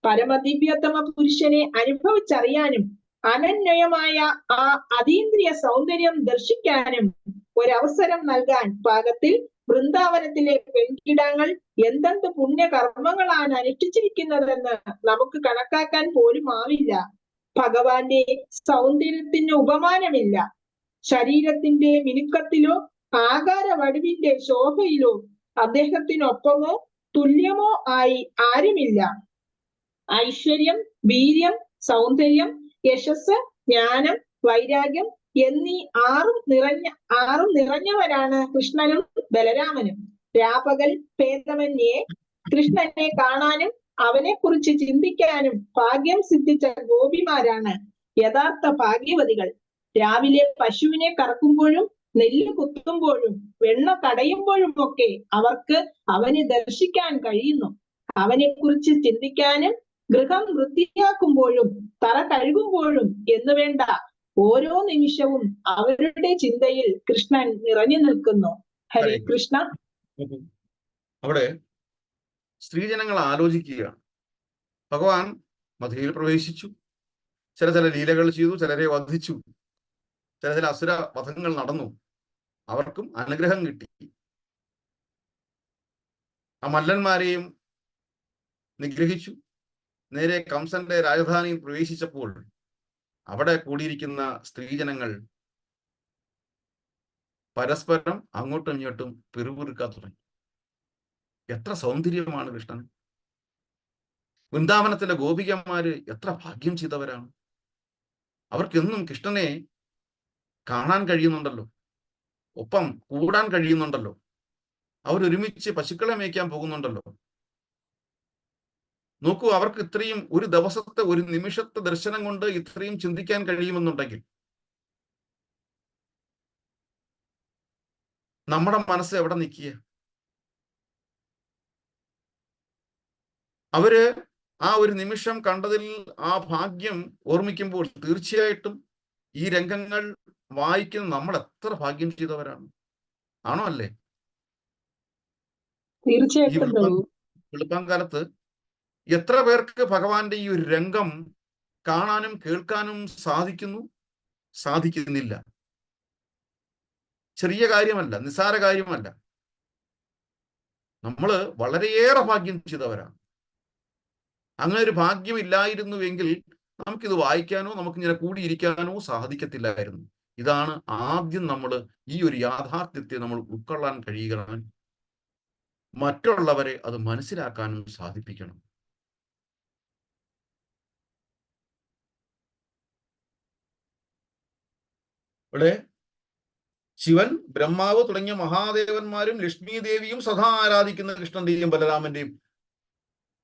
പരമദിവ്യോത്തമ പുരുഷനെ അനുഭവിച്ചറിയാനും അനന്വയമായ ആ അതീന്ദ്രിയ സൗന്ദര്യം ദർശിക്കാനും ഒരവസരം നൽകാൻ പാകത്തിൽ വൃന്ദാവനത്തിലെ പെൺകിടാങ്ങൾ എന്തെന്ത് പുണ്യകർമ്മങ്ങളാണ് അനുഷ്ഠിച്ചിരിക്കുന്നതെന്ന് നമുക്ക് കണക്കാക്കാൻ പോലും ആവില്ല. ഭഗവാന്റെ സൗന്ദര്യത്തിന് ഉപമാനമില്ല. ശരീരത്തിന്റെ മിനുക്കത്തിലോ ആകാര വടിവിന്റെ ശോഭയിലോ അദ്ദേഹത്തിനൊപ്പമോ തുല്യമോ ആയി ആരുമില്ല. ഐശ്വര്യം, വീര്യം, സൗന്ദര്യം, യശസ്, ജ്ഞാനം, വൈരാഗ്യം എന്നീ ആറും നിറഞ്ഞവരാണ് കൃഷ്ണനും ബലരാമനും. രാപകൽ ഭേദമന്യേ കൃഷ്ണനെ കാണാനും അവനെ കുറിച്ച് ചിന്തിക്കാനും ഭാഗ്യം സിദ്ധിച്ച ഗോപിമാരാണ് യഥാർത്ഥ ഭാഗ്യവതികൾ. രാവിലെ പശുവിനെ കറക്കുമ്പോഴും നെല്ല് കുത്തുമ്പോഴും വെണ്ണ കടയുമ്പോഴും ഒക്കെ അവർക്ക് അവനെ ദർശിക്കാൻ കഴിയുന്നു. അവനെ കുറിച്ച് ചിന്തിക്കാനും ഗൃഹം വൃത്തിയാക്കുമ്പോഴും തറ കഴുകുമ്പോഴും എന്ന് വേണ്ട ഓരോ നിമിഷവും അവരുടെ ചിന്തയിൽ കൃഷ്ണൻ നിറഞ്ഞു നിൽക്കുന്നു. ഹരേ കൃഷ്ണ. അവിടെ സ്ത്രീജനങ്ങൾ ആലോചിക്കുകയാണ്. ഭഗവാൻ മഥുരയിൽ പ്രവേശിച്ചു, ചില ലീലകൾ ചെയ്തു, ചിലരെ വധിച്ചു, ചില അസുര വധങ്ങൾ നടന്നു, അവർക്കും അനുഗ്രഹം കിട്ടി. ആ മല്ലന്മാരെയും നിഗ്രഹിച്ചു. നേരെ കംസന്റെ രാജധാനിയിൽ പ്രവേശിച്ചപ്പോൾ അവിടെ കൂടിയിരിക്കുന്ന സ്ത്രീജനങ്ങൾ പരസ്പരം അങ്ങോട്ടും ഇങ്ങോട്ടും പിറുപിറുക്കാൻ തുടങ്ങി. എത്ര സൗന്ദര്യമാണ് കൃഷ്ണൻ! വൃന്ദാവനത്തിലെ ഗോപികന്മാര് എത്ര ഭാഗ്യം ചെയ്തവരാണ്! അവർക്കെന്നും കൃഷ്ണനെ കാണാൻ കഴിയുന്നുണ്ടല്ലോ, ഒപ്പം കൂടാൻ കഴിയുന്നുണ്ടല്ലോ, അവരൊരുമിച്ച് പശുക്കളെ മേയ്ക്കാൻ പോകുന്നുണ്ടല്ലോ. നോക്കൂ, അവർക്ക് ഇത്രയും ഒരു ദിവസത്തെ ഒരു നിമിഷത്തെ ദർശനം കൊണ്ട് ഇത്രയും ചിന്തിക്കാൻ കഴിയുമെന്നുണ്ടെങ്കിൽ നമ്മുടെ മനസ്സ് എവിടെ നിൽക്കുക? അവര് ആ ഒരു നിമിഷം കണ്ടതിൽ ആ ഭാഗ്യം ഓർമ്മിക്കുമ്പോൾ തീർച്ചയായിട്ടും ഈ രംഗങ്ങൾ വായിക്കുന്ന നമ്മൾ എത്ര ഭാഗ്യം ചെയ്തവരാണ്. ആണോ അല്ലേ? ഈ വെളുപ്പാങ്കാലത്ത് എത്ര പേർക്ക് ഭഗവാന്റെ ഈ ഒരു രംഗം കാണാനും കേൾക്കാനും സാധിക്കുന്നില്ല. ചെറിയ കാര്യമല്ല, നിസ്സാര കാര്യമല്ല. നമ്മള് വളരെയേറെ ഭാഗ്യം ചെയ്തവരാണ്. അങ്ങനെ ഒരു ഭാഗ്യം ഇല്ലായിരുന്നുവെങ്കിൽ നമുക്കിത് വായിക്കാനോ നമുക്കിങ്ങനെ കൂടിയിരിക്കാനോ സാധിക്കത്തില്ലായിരുന്നു. ഇതാണ് ആദ്യം നമ്മൾ ഈ ഒരു യാഥാർത്ഥ്യത്തെ നമ്മൾ ഉൾക്കൊള്ളാൻ കഴിയുക, മറ്റുള്ളവരെ അത് മനസ്സിലാക്കാനും സാധിപ്പിക്കണം. ഇവിടെ ശിവൻ, ബ്രഹ്മാവ് തുടങ്ങിയ മഹാദേവന്മാരും ലക്ഷ്മി ദേവിയും സദാ ആരാധിക്കുന്ന കൃഷ്ണന്റെയും ബലരാമന്റെയും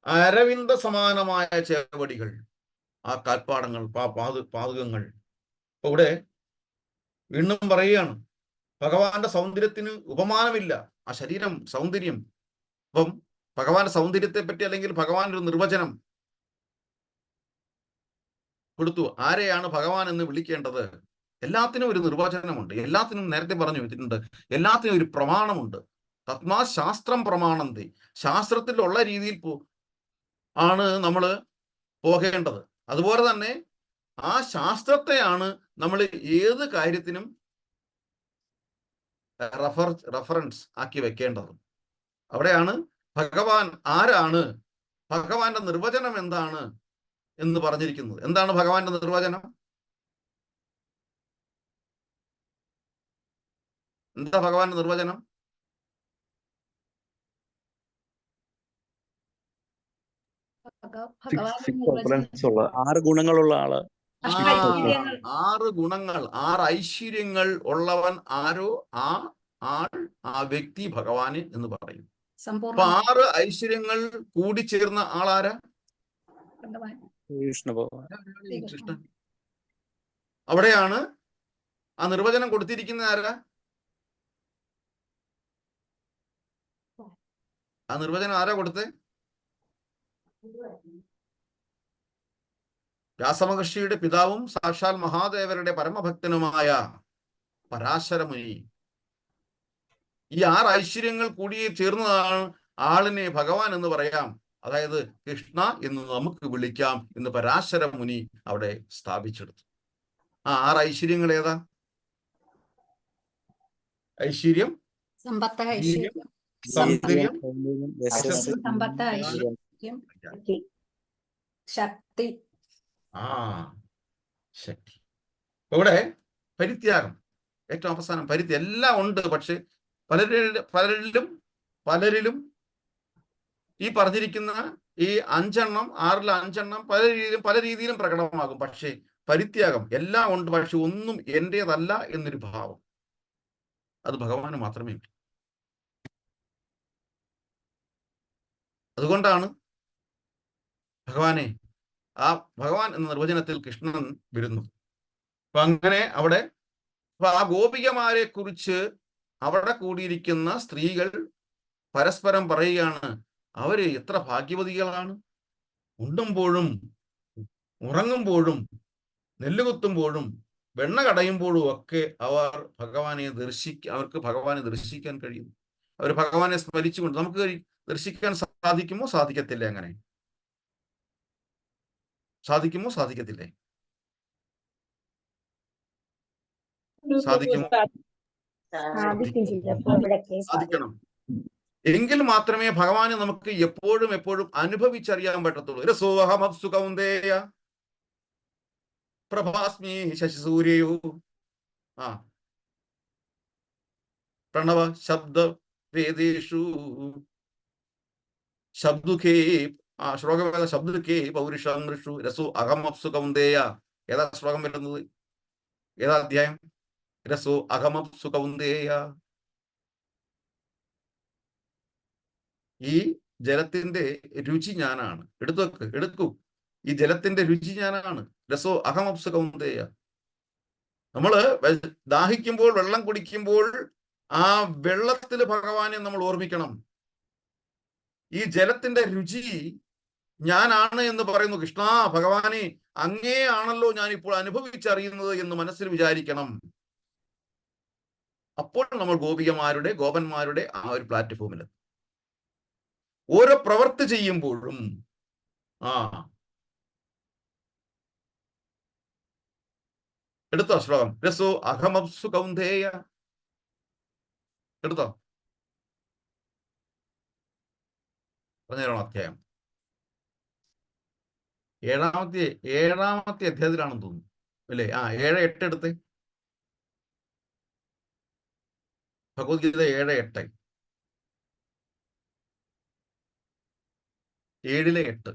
അരവിന്ദ സമാനമായ ചേവടികൾ, ആ കാൽപ്പാടങ്ങൾ, പാദുകങ്ങൾ. ഇവിടെ വീണ്ടും പറയുകയാണ്, ഭഗവാന്റെ സൗന്ദര്യത്തിന് ഉപമാനമില്ല. ആ ശരീരം, സൗന്ദര്യം. അപ്പം ഭഗവാന്റെ സൗന്ദര്യത്തെ പറ്റി അല്ലെങ്കിൽ ഭഗവാൻ ഒരു നിർവചനം കൊടുത്തു. ആരെയാണ് ഭഗവാൻ എന്ന് വിളിക്കേണ്ടത്? എല്ലാത്തിനും ഒരു നിർവചനമുണ്ട്. എല്ലാത്തിനും നേരത്തെ പറഞ്ഞു വെച്ചിട്ടുണ്ട്, എല്ലാത്തിനും ഒരു പ്രമാണമുണ്ട്. തസ്മാ ശാസ്ത്രം പ്രമാണന്തി. ശാസ്ത്രത്തിലുള്ള രീതിയിൽ ആണ് നമ്മൾ പോകേണ്ടത്. അതുപോലെ തന്നെ ആ ശാസ്ത്രത്തെയാണ് നമ്മൾ ഏത് കാര്യത്തിനും റഫറൻസ് ആക്കി വെക്കേണ്ടത്. അവിടെയാണ് ഭഗവാൻ ആരാണ്, ഭഗവാന്റെ നിർവചനം എന്താണ് എന്ന് പറഞ്ഞിരിക്കുന്നത്. എന്താണ് ഭഗവാന്റെ നിർവചനം? എന്താ ഭഗവാന്റെ നിർവചനം? ആറ് ഗുണങ്ങളുള്ള ആള്, 6 ഗുണങ്ങൾ, 6 ഐശ്വര്യങ്ങൾ ഉള്ളവൻ ആരോ ആ വ്യക്തി ഭഗവാന് എന്ന് പറയും. അപ്പൊ 6 ഐശ്വര്യങ്ങൾ കൂടിച്ചേർന്ന ആളാരാ? കൃഷ്ണ ഭഗവാൻ. കൃഷ്ണൻ. അവിടെയാണ് ആ നിർവചനം കൊടുത്തിരിക്കുന്ന ആരാ? ആ നിർവചനം ആരാ കൊടുത്തേ? വ്യാസമഹർഷിയുടെ പിതാവും സാക്ഷാൽ മഹാദേവരുടെ പരമഭക്തനുമായ പരാശരമുനി. ഈ 6 ഐശ്വര്യങ്ങൾ കൂടി ചേർന്നതാണ് ആളിനെ ഭഗവാൻ എന്ന് പറയാം, അതായത് കൃഷ്ണ എന്ന് നമുക്ക് വിളിക്കാം എന്ന് പരാശര മുനി അവിടെ സ്ഥാപിച്ചെടുത്തു. ആ 6 ഐശ്വര്യങ്ങൾ ഏതാ? ഐശ്വര്യം, സമ്പത്ത്, വീര്യം, ഐശ്വര്യം, സൗന്ദര്യം, യശസ്സ്, സമ്പത്ത്, ഐശ്വര്യം, ശക്തി. ആ ശക്തി. ഇവിടെ പരിത്യാഗം ഏറ്റവും അവസാനം. എല്ലാം ഉണ്ട്, പക്ഷെ പലരിലും ഈ പറഞ്ഞിരിക്കുന്ന ഈ 5 എണ്ണം, 6ൽ 5 എണ്ണം പല രീതിയിലും പ്രകടമാകും. പക്ഷേ പരിത്യാഗം എല്ലാം ഉണ്ട്, പക്ഷെ ഒന്നും എന്റേതല്ല എന്നൊരു ഭാവം അത് ഭഗവാന് മാത്രമേ ഉള്ളൂ. അതുകൊണ്ടാണ് ഭഗവാൻ എന്ന നിർവചനത്തിൽ കൃഷ്ണൻ വരുന്നു. അപ്പൊ അങ്ങനെ അവിടെ ആ ഗോപികമാരെ കുറിച്ച് അവിടെ കൂടിയിരിക്കുന്ന സ്ത്രീകൾ പരസ്പരം പറയുകയാണ്, അവര് എത്ര ഭാഗ്യവതികളാണ്. ഉണ്ടുമ്പോഴും ഉറങ്ങുമ്പോഴും നെല്ലുകുത്തുമ്പോഴും വെണ്ണ കടയുമ്പോഴും ഒക്കെ അവർക്ക് ഭഗവാനെ ദർശിക്കാൻ കഴിയും. അവർ ഭഗവാനെ സ്മരിച്ചുകൊണ്ട് നമുക്ക് ദർശിക്കാൻ സാധിക്കുമോ? സാധിക്കത്തില്ല. അങ്ങനെ സാധിക്കുമോ? സാധിക്കത്തില്ലേ? സാധിക്കുമോ? സാധിക്കണം. എങ്കിൽ മാത്രമേ ഭഗവാനെ നമുക്ക് എപ്പോഴും അനുഭവിച്ചറിയാൻ പറ്റത്തുള്ളൂ. രസോഹമപ്സു കൗന്ദേയ പ്രഭാസ്മി ശശിസൂര്യയോ പ്രണവ ശബ്ദ വേദേഷു ശബ്ദുഖേ ശ്ലോകവേദ ശബ്ദുഖേ പൗരുഷു രസോ അഹമപ്സു കൗന്ദേയ. ഏതാ ശ്ലോകം വരുന്നത്? ഏതാ അധ്യായം? രസോ അഹമപ്സു കൗന്ദേയ. ഈ ജലത്തിന്റെ രുചി ഞാനാണ്. എടുക്കൂ. ഈ ജലത്തിന്റെ രുചി ഞാനാണ്. രസോ അഹമപ്സു കൗന്ദേയ. നമ്മള് ദാഹിക്കുമ്പോൾ, വെള്ളം കുടിക്കുമ്പോൾ ആ വെള്ളത്തിൽ ഭഗവാനെ നമ്മൾ ഓർമ്മിക്കണം. ഈ ജലത്തിന്റെ രുചി ഞാനാണ് എന്ന് പറയുന്നു. കൃഷ്ണ, ഭഗവാനെ അങ്ങേ ആണല്ലോ ഞാൻ ഇപ്പോൾ അനുഭവിച്ചറിയുന്നത് എന്ന് മനസ്സിൽ വിചാരിക്കണം. അപ്പോൾ നമ്മൾ ഗോപന്മാരുടെ ആ ഒരു പ്ലാറ്റ്ഫോമിൽ ഓരോ പ്രവൃത്തി ചെയ്യുമ്പോഴും എടുത്തോ ശ്ലോകം? രസോ അഹമപ്സു കൗന്ദേയ. എടുത്തോ? പറഞ്ഞോ. അധ്യായം ഏഴാമത്തെ അധ്യായത്തിലാണെന്ന് തോന്നുന്നു അല്ലേ? 7-8 എടുത്ത്. ഭഗവത്ഗീത 7-8. 7-8.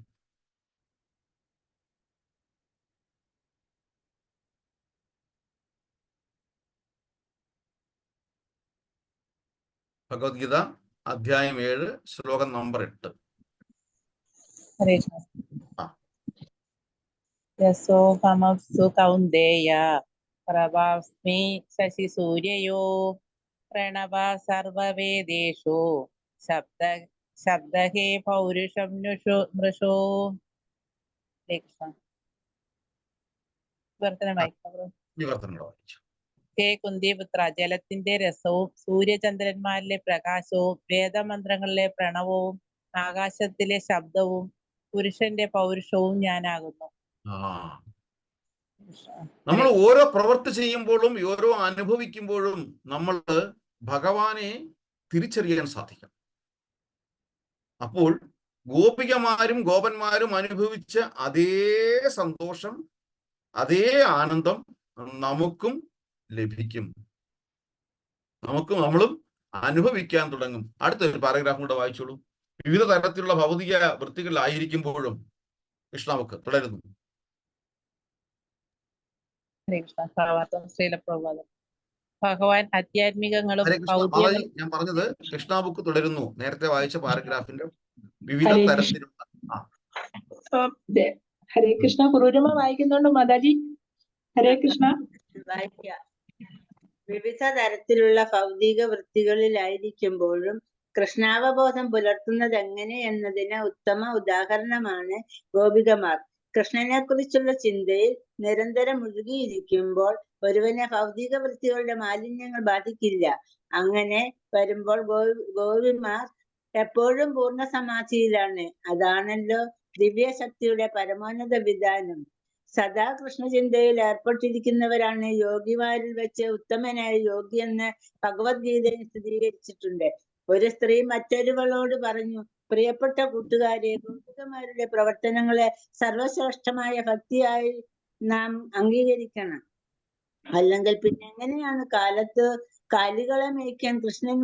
ഭഗവത്ഗീത അധ്യായം 7 ശ്ലോകം നമ്പർ 8. രസോഹമപ്സു കൗന്ദേയ പ്രഭാസ്മി ശശിസൂര്യയോ പ്രണവ സർവവേദേഷു ശബ്ദഹേ പൗരുഷം നൃഷോ. ഹേ കുന്തിപുത്ര, ജലത്തിന്റെ രസവും സൂര്യചന്ദ്രന്മാരിലെ പ്രകാശവും വേദമന്ത്രങ്ങളിലെ പ്രണവവും ആകാശത്തിലെ ശബ്ദവും പുരുഷന്റെ പൗരുഷവും ഞാനാകുന്നു. നമ്മൾ ഓരോ പ്രവൃത്തി ചെയ്യുമ്പോഴും ഓരോ അനുഭവിക്കുമ്പോഴും നമ്മൾ ഭഗവാനെ തിരിച്ചറിയാൻ സാധിക്കും. അപ്പോൾ ഗോപന്മാരും അനുഭവിച്ച അതേ സന്തോഷം, അതേ ആനന്ദം നമുക്കും ലഭിക്കും. നമ്മളും അനുഭവിക്കാൻ തുടങ്ങും. അടുത്തൊരു പാരഗ്രാഫ് കൂടെ വായിച്ചോളൂ. വിവിധ തരത്തിലുള്ള ഭൗതിക വൃത്തികളിലായിരിക്കുമ്പോഴും കൃഷ്ണാവക്ക് തുടരുന്നു. ഭഗവാൻ ആധ്യാത്മികങ്ങളും ഞാൻ പറഞ്ഞത് കൃഷ്ണാബുക്ക് തുടരുന്നു. നേരത്തെ വായിച്ച പാരഗ്രാഫിന്റെ വിവിധ തരത്തിലുള്ള. ഹരേ കൃഷ്ണ. കുറുരമ വായിക്കുന്നുണ്ട് മാതാജി. ഹരേ കൃഷ്ണ. വിവിധ തരത്തിലുള്ള ഭൗതിക വൃത്തികളിലായിരിക്കുമ്പോഴും കൃഷ്ണാവബോധം പുലർത്തുന്നത് എങ്ങനെ എന്നതിന് ഉത്തമ ഉദാഹരണമാണ് ഗോപികമാർ. കൃഷ്ണനെക്കുറിച്ചുള്ള ചിന്തയിൽ നിരന്തരം മുഴുകിയിരിക്കുമ്പോൾ ഒരുവനെ ഭൗതിക വൃത്തികളുടെ മാലിന്യങ്ങൾ ബാധിക്കില്ല. അങ്ങനെ വരുമ്പോൾ ഗോപിമാർ എപ്പോഴും പൂർണ്ണ സമാധിയിലാണ്. അതാണല്ലോ ദിവ്യശക്തിയുടെ പരമോന്നത വിധാനം. സദാ കൃഷ്ണചിന്തയിൽ ഏർപ്പെട്ടിരിക്കുന്നവരാണ് യോഗിമാരിൽ വെച്ച് ഉത്തമനായ യോഗി എന്ന് ഭഗവത്ഗീതയിൽ സ്ഥിരീകരിച്ചിട്ടുണ്ട്. ഒരു സ്ത്രീ മറ്റൊരുവളോട് പറഞ്ഞു, പ്രിയപ്പെട്ട കൂട്ടുകാരെ, ഗോപികമാരുടെ പ്രവർത്തനങ്ങളെ സർവശ്രേഷ്ഠമായ ഭക്തിയായി നാം അംഗീകരിക്കണം. അല്ലെങ്കിൽ പിന്നെ എങ്ങനെയാണ് കാലികളെ മേയ്ക്കാൻ കൃഷ്ണൻ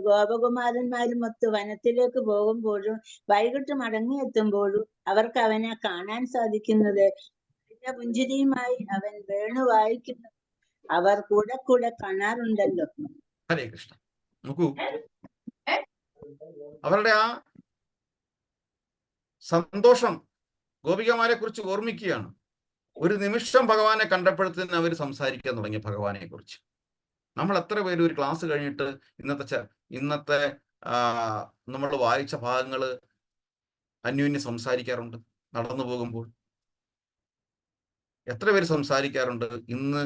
ഗോപകുമാരന്മാരും ഒത്ത് വനത്തിലേക്ക് പോകുമ്പോഴും വൈകിട്ട് മടങ്ങിയെത്തുമ്പോഴും അവർക്ക് അവനെ കാണാൻ സാധിക്കുന്നത്? പുഞ്ചിരിയുമായി അവൻ വേണു വായിക്കുന്നു. അവർ കൂടെ കൂടെ കാണാറുണ്ടല്ലോ. ഹരേ കൃഷ്ണ. നോക്കൂ, അവരുടെ ആ സന്തോഷം ഗോപികമാരെ കുറിച്ച് ഓർമ്മിക്കുകയാണ്. ഒരു നിമിഷം ഭഗവാനെ കണ്ടപ്പോഴത്തേന് അവർ സംസാരിക്കാൻ തുടങ്ങി ഭഗവാനെ കുറിച്ച്. നമ്മൾ എത്ര പേര് ഒരു ക്ലാസ് കഴിഞ്ഞിട്ട് ഇന്നത്തെ നമ്മൾ വായിച്ച ഭാഗങ്ങൾ അന്യോന്യം സംസാരിക്കാറുണ്ട്? നടന്നു പോകുമ്പോൾ എത്ര പേര് സംസാരിക്കാറുണ്ട്? ഇന്ന്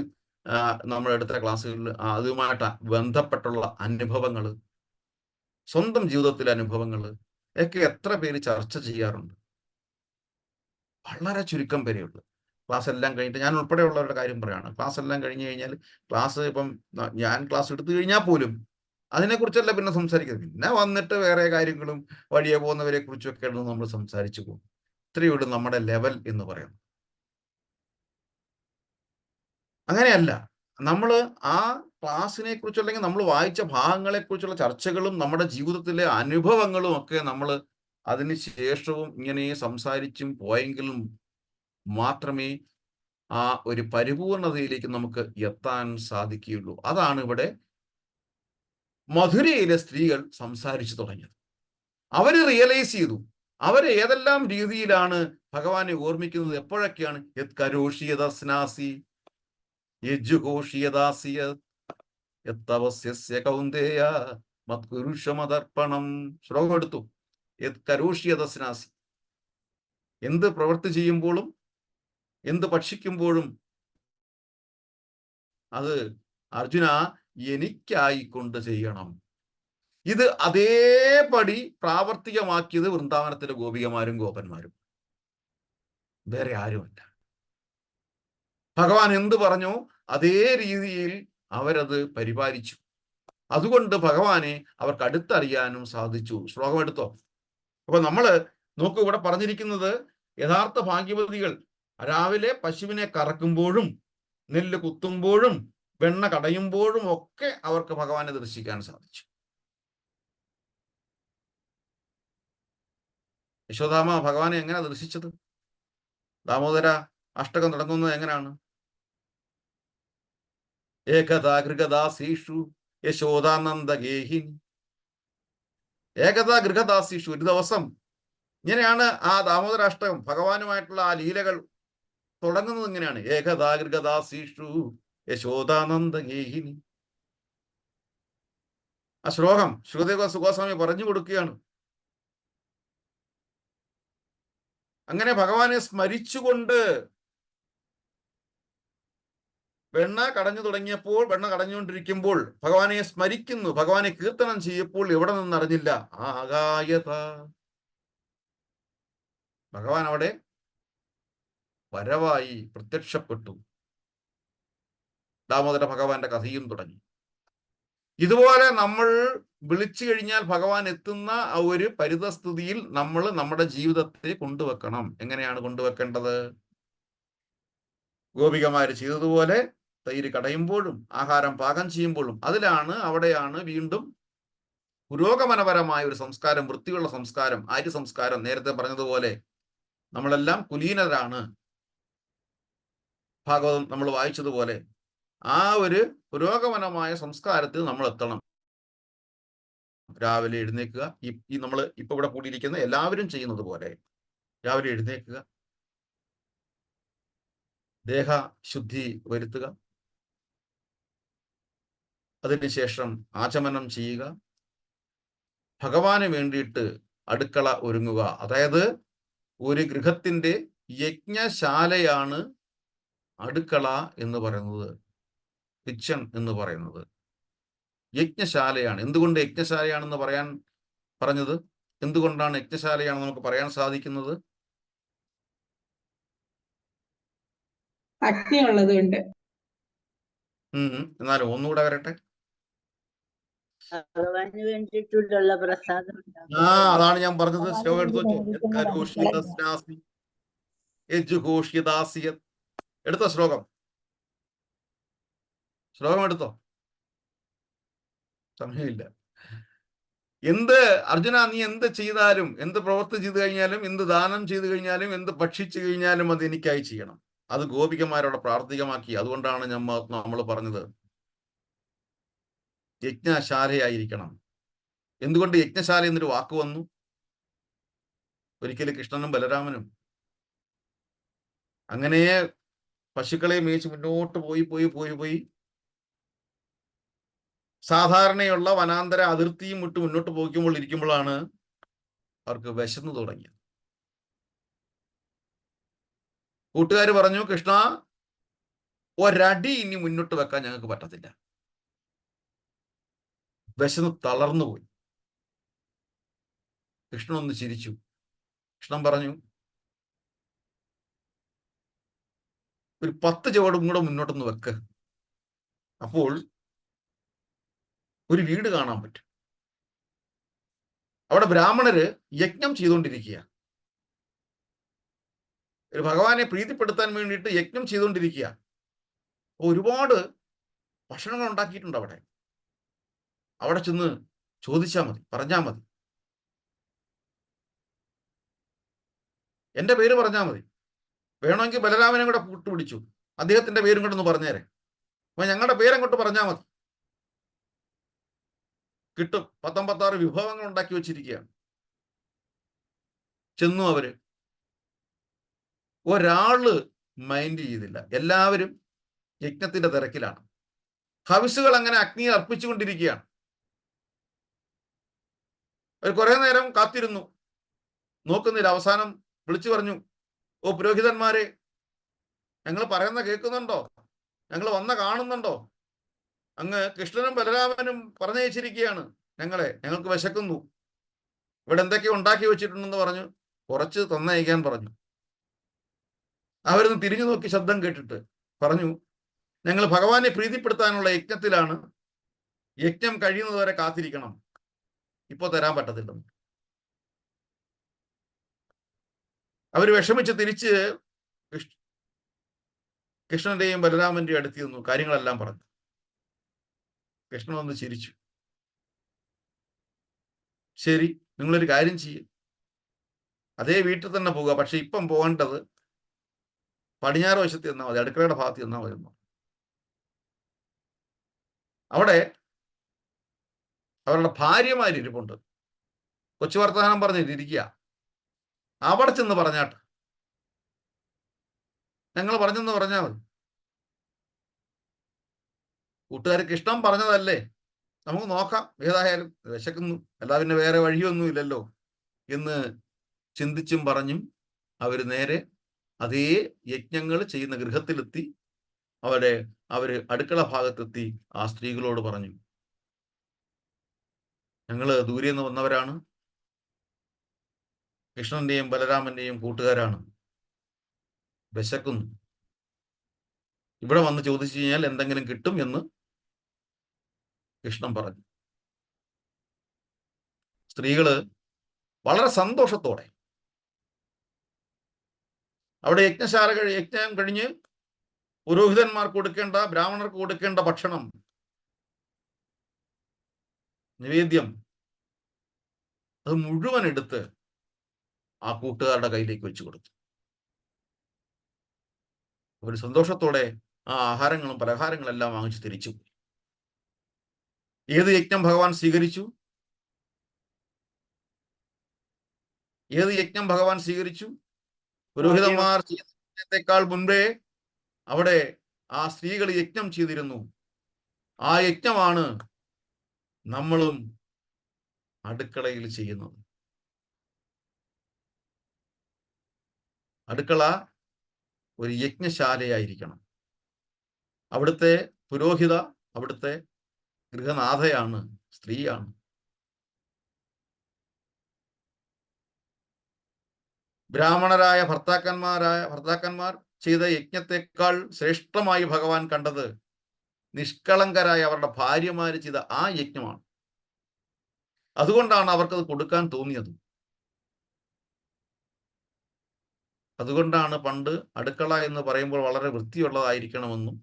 നമ്മൾ എടുത്ത ക്ലാസ്സുകളിൽ അതുമായിട്ട് ബന്ധപ്പെട്ടുള്ള അനുഭവങ്ങൾ, സ്വന്തം ജീവിതത്തിലെ അനുഭവങ്ങൾ ഒക്കെ എത്ര പേര് ചർച്ച ചെയ്യാറുണ്ട്? വളരെ ചുരുക്കം പേരെയുള്ളൂ. ക്ലാസ് എല്ലാം കഴിഞ്ഞിട്ട്, ഞാൻ ഉൾപ്പെടെയുള്ളവരുടെ കാര്യം പറയുകയാണ്, ക്ലാസ് എല്ലാം കഴിഞ്ഞു കഴിഞ്ഞാൽ ഇപ്പം ഞാൻ ക്ലാസ് എടുത്തു കഴിഞ്ഞാൽ പോലും അതിനെക്കുറിച്ചല്ല പിന്നെ സംസാരിക്കുന്നത്. പിന്നെ വന്നിട്ട് വേറെ കാര്യങ്ങളും വഴിയെ പോകുന്നവരെ കുറിച്ചൊക്കെയാണ് നമ്മൾ സംസാരിച്ചു പോകും. ഇത്രയുള്ളൂ നമ്മുടെ ലെവൽ എന്ന് പറയുന്നത്. അങ്ങനെയല്ല, നമ്മൾ ആ ക്ലാസ്സിനെ കുറിച്ച് അല്ലെങ്കിൽ നമ്മൾ വായിച്ച ഭാഗങ്ങളെ കുറിച്ചുള്ള ചർച്ചകളും നമ്മുടെ ജീവിതത്തിലെ അനുഭവങ്ങളും ഒക്കെ നമ്മൾ അതിന് ശേഷവും ഇങ്ങനെ സംസാരിച്ചും പോയെങ്കിലും മാത്രമേ ആ ഒരു പരിപൂർണതയിലേക്ക് നമുക്ക് എത്താൻ സാധിക്കുകയുള്ളൂ. അതാണ് ഇവിടെ മധുരയിലെ സ്ത്രീകൾ സംസാരിച്ചു തുടങ്ങിയത്. അവര് റിയലൈസ് ചെയ്തു അവർ ഏതെല്ലാം രീതിയിലാണ് ഭഗവാനെ ഓർമ്മിക്കുന്നത്, എപ്പോഴൊക്കെയാണ്. യത് കരോഷിയത സ്നാസി യജ്ജുഘോഷിയദാസിയ യത്തവസ്യസ്യ കൗന്ദേയ മത്കുരുഷമതർപ്പണം. ശ്ലോകം എടുത്തു. യത് കരോഷിയത സ്നാസി, എന്ത് പ്രവൃത്തി ചെയ്യുമ്പോഴും എന്ത് ഭക്ഷിക്കുമ്പോഴും അത് അർജുന എനിക്കായിക്കൊണ്ട് ചെയ്യണം. ഇത് അതേപടി പ്രാവർത്തികമാക്കിയത് വൃന്ദാവനത്തിലെ ഗോപികമാരും ഗോപന്മാരും, വേറെ ആരുമല്ല. ഭഗവാൻ എന്ത് പറഞ്ഞു അതേ രീതിയിൽ അവരത് പരിപാലിച്ചു. അതുകൊണ്ട് ഭഗവാനെ അവർക്ക് അടുത്തറിയാനും സാധിച്ചു. ശ്ലോകം എടുത്തോ. അപ്പൊ നമ്മള് നോക്കൂ, ഇവിടെ പറഞ്ഞിരിക്കുന്നത് യഥാർത്ഥ ഭാഗ്യവതികൾ രാവിലെ പശുവിനെ കറക്കുമ്പോഴും നെല്ല് കുത്തുമ്പോഴും വെണ്ണ കടയുമ്പോഴും ഒക്കെ അവർക്ക് ഭഗവാനെ ദർശിക്കാൻ സാധിച്ചു. യശോദാമ ഭഗവാനെ എങ്ങനെ ദർശിച്ചത്? ദാമോദര അഷ്ടകം തുടങ്ങുന്നത് എങ്ങനെയാണ്? ഏകദാ ഗൃഹദാസീഷു യശോദാനന്ദഗേഹിനി. ഏകദാ ഗൃഹദാസീഷു, ഒരു ദിവസം. ഇങ്ങനെയാണ് ആ ദാമോദരാഷ്ടകം, ഭഗവാനുമായിട്ടുള്ള ആ ലീലകൾ തുടങ്ങുന്നത് ഇങ്ങനെയാണ്. ഏകദാ ഗൃഹദാസീഷു യശോദാനന്ദഗേഹിനി. ആ ശ്ലോകം ശ്രുതദേവ സുഗോസ്വാമി പറഞ്ഞു കൊടുക്കുകയാണ്. അങ്ങനെ ഭഗവാനെ സ്മരിച്ചുകൊണ്ട് വെണ്ണ കടഞ്ഞു തുടങ്ങിയപ്പോൾ, വെണ്ണ കടഞ്ഞുകൊണ്ടിരിക്കുമ്പോൾ ഭഗവാനെ സ്മരിക്കുന്നു, ഭഗവാനെ കീർത്തനം ചെയ്യപ്പോൾ എവിടെ നിന്നറിഞ്ഞില്ല ആകായത, ഭഗവാൻ അവിടെ വരവായി പ്രത്യക്ഷപ്പെട്ടു. ദാമോദര ഭഗവാന്റെ കഥയും തുടങ്ങി. ഇതുപോലെ നമ്മൾ വിളിച്ചു കഴിഞ്ഞാൽ ഭഗവാൻ എത്തുന്ന ആ ഒരു പരിതസ്ഥിതിയിൽ നമ്മൾ നമ്മുടെ ജീവിതത്തെ കൊണ്ടുവെക്കണം. എങ്ങനെയാണ് കൊണ്ടുവെക്കേണ്ടത്? ഗോപികമാര് ചെയ്തതുപോലെ തൈര് കടയുമ്പോഴും ആഹാരം പാകം ചെയ്യുമ്പോഴും അവിടെയാണ് വീണ്ടും പുരോഗമനപരമായ ഒരു സംസ്കാരം, വൃത്തിയുള്ള സംസ്കാരം, ആര്യ സംസ്കാരം. നേരത്തെ പറഞ്ഞതുപോലെ നമ്മളെല്ലാം കുലീനരാണ്. ഭാഗവതം നമ്മൾ വായിച്ചതുപോലെ ആ ഒരു പുരോഗമനമായ സംസ്കാരത്തിൽ നമ്മൾ എത്തണം. രാവിലെ എഴുന്നേൽക്കുക. ഈ നമ്മൾ ഇപ്പൊ ഇവിടെ കൂടിയിരിക്കുന്ന എല്ലാവരും ചെയ്യുന്നത് പോലെ രാവിലെ എഴുന്നേൽക്കുക, ദേഹ ശുദ്ധി വരുത്തുക, അതിനുശേഷം ആചമനം ചെയ്യുക, ഭഗവാന് വേണ്ടിയിട്ട് അടുക്കള ഒരുങ്ങുക. അതായത് ഒരു ഗൃഹത്തിന്റെ യജ്ഞശാലയാണ് അടുക്കള എന്ന് പറയുന്നത്, കിച്ചൺ എന്ന് പറയുന്നത് യജ്ഞശാലയാണ്. എന്തുകൊണ്ട് യജ്ഞശാലയാണെന്ന് പറഞ്ഞത്? എന്തുകൊണ്ടാണ് യജ്ഞശാലയാണെന്ന് നമുക്ക് പറയാൻ സാധിക്കുന്നത്? അഗ്നി ഉള്ളതുകൊണ്ട്. എന്നാലും ഒന്നുകൂടെ വരട്ടെ. ഭഗവാന് വേണ്ടിയിട്ടുള്ള പ്രസാദം അതാണ് ഞാൻ പറഞ്ഞത്. ശ്ലോകം എടുത്തു വെച്ചോ. എടുത്തോ ശ്ലോകം എടുത്തോ, സമയമില്ല. അർജുന, നീ എന്ത് ചെയ്താലും, എന്ത് പ്രവൃത്തി ചെയ്തു കഴിഞ്ഞാലും, എന്ത് ദാനം ചെയ്തു കഴിഞ്ഞാലും, എന്ത് ഭക്ഷിച്ചു കഴിഞ്ഞാലും അത് എനിക്കായി ചെയ്യണം. അത് ഗോപികമാരോട് പ്രാർത്ഥികമാക്കി. അതുകൊണ്ടാണ് നമ്മൾ പറഞ്ഞത് യജ്ഞശാലയായിരിക്കണം. എന്തുകൊണ്ട് യജ്ഞശാല എന്നൊരു വാക്ക് വന്നു? ഒരിക്കലും കൃഷ്ണനും ബലരാമനും അങ്ങനെ പശുക്കളെ മേയിച്ച് മുന്നോട്ട് പോയി സാധാരണയുള്ള വനാന്തര അതിർത്തിയും വിട്ട് മുന്നോട്ട് ഇരിക്കുമ്പോഴാണ് അവർക്ക് വിശന്നു തുടങ്ങിയത്. കൂട്ടുകാർ പറഞ്ഞു, കൃഷ്ണ, ഒരടി ഇനി മുന്നോട്ട് വെക്കാൻ ഞങ്ങൾക്ക് പറ്റത്തില്ല, വിശന്ന് തളർന്നുപോയി. കൃഷ്ണൻ ഒന്ന് ചിരിച്ചു. കൃഷ്ണൻ പറഞ്ഞു, ഒരു 10 ചുവടും കൂടെ മുന്നോട്ടൊന്ന് വെക്ക്, അപ്പോൾ ഒരു വീട് കാണാൻ പറ്റും. അവിടെ ബ്രാഹ്മണര് യജ്ഞം ചെയ്തുകൊണ്ടിരിക്കുക, ഒരു ഭഗവാനെ പ്രീതിപ്പെടുത്താൻ വേണ്ടിയിട്ട് യജ്ഞം ചെയ്തുകൊണ്ടിരിക്കുക. ഒരുപാട് ഭക്ഷണങ്ങൾ ഉണ്ടാക്കിയിട്ടുണ്ട്. അവിടെ ചെന്ന് ചോദിച്ചാൽ മതി, പറഞ്ഞാൽ മതി, എന്റെ പേര് പറഞ്ഞാൽ മതി. വേണമെങ്കിൽ ബലരാമനെ കൂടെ കൂട്ടുപിടിച്ചു, അദ്ദേഹത്തിന്റെ പേരും കൂടെ ഒന്ന് പറഞ്ഞേരെ. അപ്പൊ ഞങ്ങളുടെ പേരങ്ങോട്ട് പറഞ്ഞാൽ മതി, കിട്ടും. 16 വിഭവങ്ങൾ ഉണ്ടാക്കി വെച്ചിരിക്കുകയാണ്. ചെന്നു അവര്. ഒരാള് മൈൻഡ് ചെയ്തില്ല. എല്ലാവരും യജ്ഞത്തിന്റെ തിരക്കിലാണ്. ഹവിസുകൾ അങ്ങനെ അഗ്നിയെ അർപ്പിച്ചുകൊണ്ടിരിക്കുകയാണ്. അവർ കുറെ നേരം കാത്തിരുന്നു, നോക്കുന്നില്ല. അവസാനം വിളിച്ചു പറഞ്ഞു, ഓ പുരോഹിതന്മാരെ, ഞങ്ങൾ പറയുന്ന കേൾക്കുന്നുണ്ടോ? ഞങ്ങൾ കാണുന്നുണ്ടോ? അങ്ങ് കൃഷ്ണനും ബലരാമനും പറഞ്ഞയച്ചിരിക്കുകയാണ് ഞങ്ങൾക്ക് വിശക്കുന്നു, ഇവിടെ എന്തൊക്കെയോ ഉണ്ടാക്കി വെച്ചിട്ടുണ്ടെന്ന് പറഞ്ഞു. കുറച്ച് തന്നയക്കാൻ പറഞ്ഞു. അവരൊന്ന് തിരിഞ്ഞു നോക്കി ശബ്ദം കേട്ടിട്ട് പറഞ്ഞു, ഞങ്ങൾ ഭഗവാനെ പ്രീതിപ്പെടുത്താനുള്ള യജ്ഞത്തിലാണ്, യജ്ഞം കഴിയുന്നതുവരെ കാത്തിരിക്കണം, ഇപ്പൊ തരാൻ പറ്റത്തില്ലെന്ന്. അവർ വിഷമിച്ച് തിരിച്ച് കൃഷ്ണന്റെയും ബലരാമന്റെയും അടുത്ത് നിന്നു, കാര്യങ്ങളെല്ലാം പറഞ്ഞു. കൃഷ്ണൻ ഒന്ന് ചിരിച്ചു. ശരി, നിങ്ങളൊരു കാര്യം ചെയ്യും, അതേ വീട്ടിൽ തന്നെ പോവുക, പക്ഷെ ഇപ്പം പോകേണ്ടത് പടിഞ്ഞാറ് വശത്ത് ചെന്നാൽ മതി, അടുക്കളയുടെ ഭാഗത്ത് ചെന്നാൽ മതി. അവിടെ അവരുടെ ഭാര്യമാരിരിപ്പുണ്ട്, കൊച്ചു വർത്തമാനം പറഞ്ഞിരിക്കുക. അവിടെ ചെന്ന് പറഞ്ഞാട്ട്, ഞങ്ങൾ പറഞ്ഞെന്ന് പറഞ്ഞാൽ മതി. കൂട്ടുകാർക്ക് ഇഷ്ടം പറഞ്ഞതല്ലേ, നമുക്ക് നോക്കാം, ഏതായാലും വിശക്കുന്നു, അല്ല പിന്നെ വേറെ വഴിയൊന്നും ഇല്ലല്ലോ എന്ന് ചിന്തിച്ചും പറഞ്ഞും അവര് നേരെ അതേ യജ്ഞങ്ങൾ ചെയ്യുന്ന ഗൃഹത്തിലെത്തി. അവര് അടുക്കള ഭാഗത്തെത്തി ആ സ്ത്രീകളോട് പറഞ്ഞു, ഞങ്ങള് ദൂരെ നിന്ന് വന്നവരാണ്, കൃഷ്ണന്റെയും ബലരാമന്റെയും കൂട്ടുകാരാണ്, വിശക്കുന്നു, ഇവിടെ വന്ന് ചോദിച്ചു കഴിഞ്ഞാൽ എന്തെങ്കിലും കിട്ടും എന്ന് കൃഷ്ണൻ പറഞ്ഞു. സ്ത്രീകള് വളരെ സന്തോഷത്തോടെ അവിടെ യജ്ഞം കഴിഞ്ഞ് പുരോഹിതന്മാർക്ക് കൊടുക്കേണ്ട, ബ്രാഹ്മണർക്ക് കൊടുക്കേണ്ട ഭക്ഷണം, നിവേദ്യം, അത് മുഴുവൻ എടുത്ത് ആ കൂട്ടുകാരുടെ കയ്യിലേക്ക് വെച്ചു കൊടുത്തു. അവർ സന്തോഷത്തോടെ ആ ആഹാരങ്ങളും പലഹാരങ്ങളെല്ലാം വാങ്ങിച്ച് തിരിച്ചു. ഏത് യജ്ഞം ഭഗവാൻ സ്വീകരിച്ചു? ഏത് യജ്ഞം ഭഗവാൻ സ്വീകരിച്ചു? പുരോഹിതന്മാർ ചെയ്യുന്നതിനേക്കാൾ മുൻപേ അവിടെ ആ സ്ത്രീകൾ യജ്ഞം ചെയ്തിരുന്നു. ആ യജ്ഞമാണ് നമ്മളും അടുക്കളയിൽ ചെയ്യുന്നത്. അടുക്കള ഒരു യജ്ഞശാലയായിരിക്കണം. അവിടുത്തെ പുരോഹിത, അവിടുത്തെ ഗൃഹനാഥയാണ്, സ്ത്രീയാണ്. ബ്രാഹ്മണരായ ഭർത്താക്കന്മാർ ചെയ്ത യജ്ഞത്തെക്കാൾ ശ്രേഷ്ഠമായി ഭഗവാൻ കണ്ടത് നിഷ്കളങ്കരായ അവരുടെ ഭാര്യമാര് ചെയ്ത ആ യജ്ഞമാണ്. അതുകൊണ്ടാണ് അവർക്കത് കൊടുക്കാൻ തോന്നിയത്. അതുകൊണ്ടാണ് പണ്ട് അടുക്കള എന്ന് പറയുമ്പോൾ വളരെ വൃത്തിയുള്ളതായിരിക്കണമെന്നും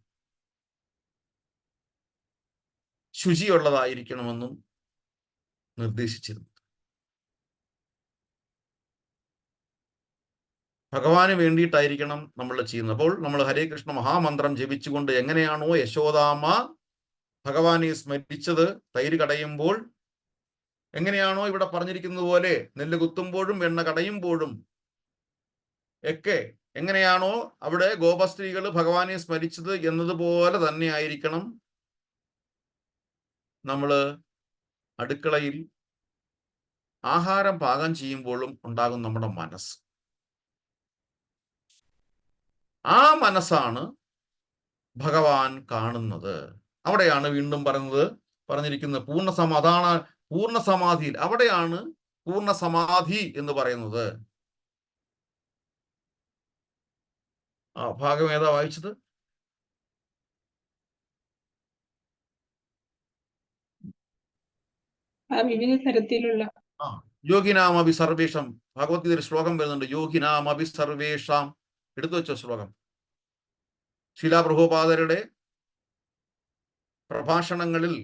ശുചിയുള്ളതായിരിക്കണമെന്നും നിർദ്ദേശിച്ചിരുന്നു. ഭഗവാന് വേണ്ടിയിട്ടായിരിക്കണം നമ്മൾ ചെയ്യുന്നത്. അപ്പോൾ നമ്മൾ ഹരേ കൃഷ്ണ മഹാമന്ത്രം ജപിച്ചുകൊണ്ട് എങ്ങനെയാണോ യശോദാമ്മ ഭഗവാനെ സ്മരിച്ചത് തൈര് കടയുമ്പോൾ, എങ്ങനെയാണോ ഇവിടെ പറഞ്ഞിരിക്കുന്നത് പോലെ നെല്ല് കുത്തുമ്പോഴും എണ്ണ കടയുമ്പോഴും ഒക്കെ എങ്ങനെയാണോ അവിടെ ഗോപസ്ത്രീകൾ ഭഗവാനെ സ്മരിച്ചത് എന്നതുപോലെ തന്നെ ആയിരിക്കണം നമ്മൾ അടുക്കളയിൽ ആഹാരം പാകം ചെയ്യുമ്പോഴും ഉണ്ടാകും നമ്മുടെ മനസ്സ്. ആ മനസ്സാണ് ഭഗവാൻ കാണുന്നത്. അവിടെയാണ് വീണ്ടും പറഞ്ഞിരിക്കുന്നത് പൂർണ്ണ സമാധിയിൽ. അവിടെയാണ് പൂർണ്ണ സമാധി എന്ന് പറയുന്നത്. ആ ഭാഗം ഏതാ വായിച്ചത്? വിവിധ തരത്തിലുള്ള യോഗിനാമഭി സർവേഷം. ഭഗവത്ഗീതയിൽ ശ്ലോകം വരുന്നുണ്ട്, യോഗിനാമഭി സർവേഷാം. എടുത്തു വെച്ച ശ്ലോകം ശീലാ പ്രഭുപാദരുടെ പ്രഭാഷണങ്ങളിൽ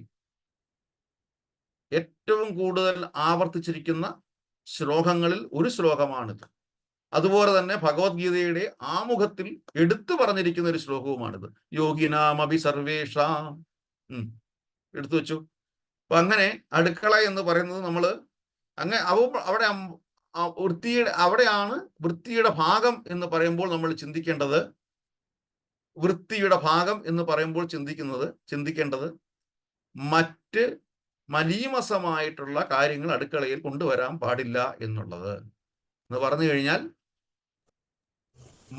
ഏറ്റവും കൂടുതൽ ആവർത്തിച്ചിരിക്കുന്ന ശ്ലോകങ്ങളിൽ ഒരു ശ്ലോകമാണിത്. അതുപോലെ തന്നെ ഭഗവത്ഗീതയുടെ ആമുഖത്തിൽ എടുത്തു പറഞ്ഞിരിക്കുന്ന ഒരു ശ്ലോകവുമാണിത്, യോഗിനാമഭി സർവേഷാം. എടുത്തു വെച്ചു. അപ്പൊ അങ്ങനെ അടുക്കള എന്ന് പറയുന്നത് നമ്മൾ അങ്ങനെ അവിടെ അവിടെയാണ് വൃത്തിയുടെ ഭാഗം എന്ന് പറയുമ്പോൾ നമ്മൾ ചിന്തിക്കേണ്ടത്, വൃത്തിയുടെ ഭാഗം എന്ന് പറയുമ്പോൾ ചിന്തിക്കേണ്ടത് മറ്റ് മലീമസമായിട്ടുള്ള കാര്യങ്ങൾ അടുക്കളയിൽ കൊണ്ടുവരാൻ പാടില്ല എന്നുള്ളത്. എന്ന് പറഞ്ഞു കഴിഞ്ഞാൽ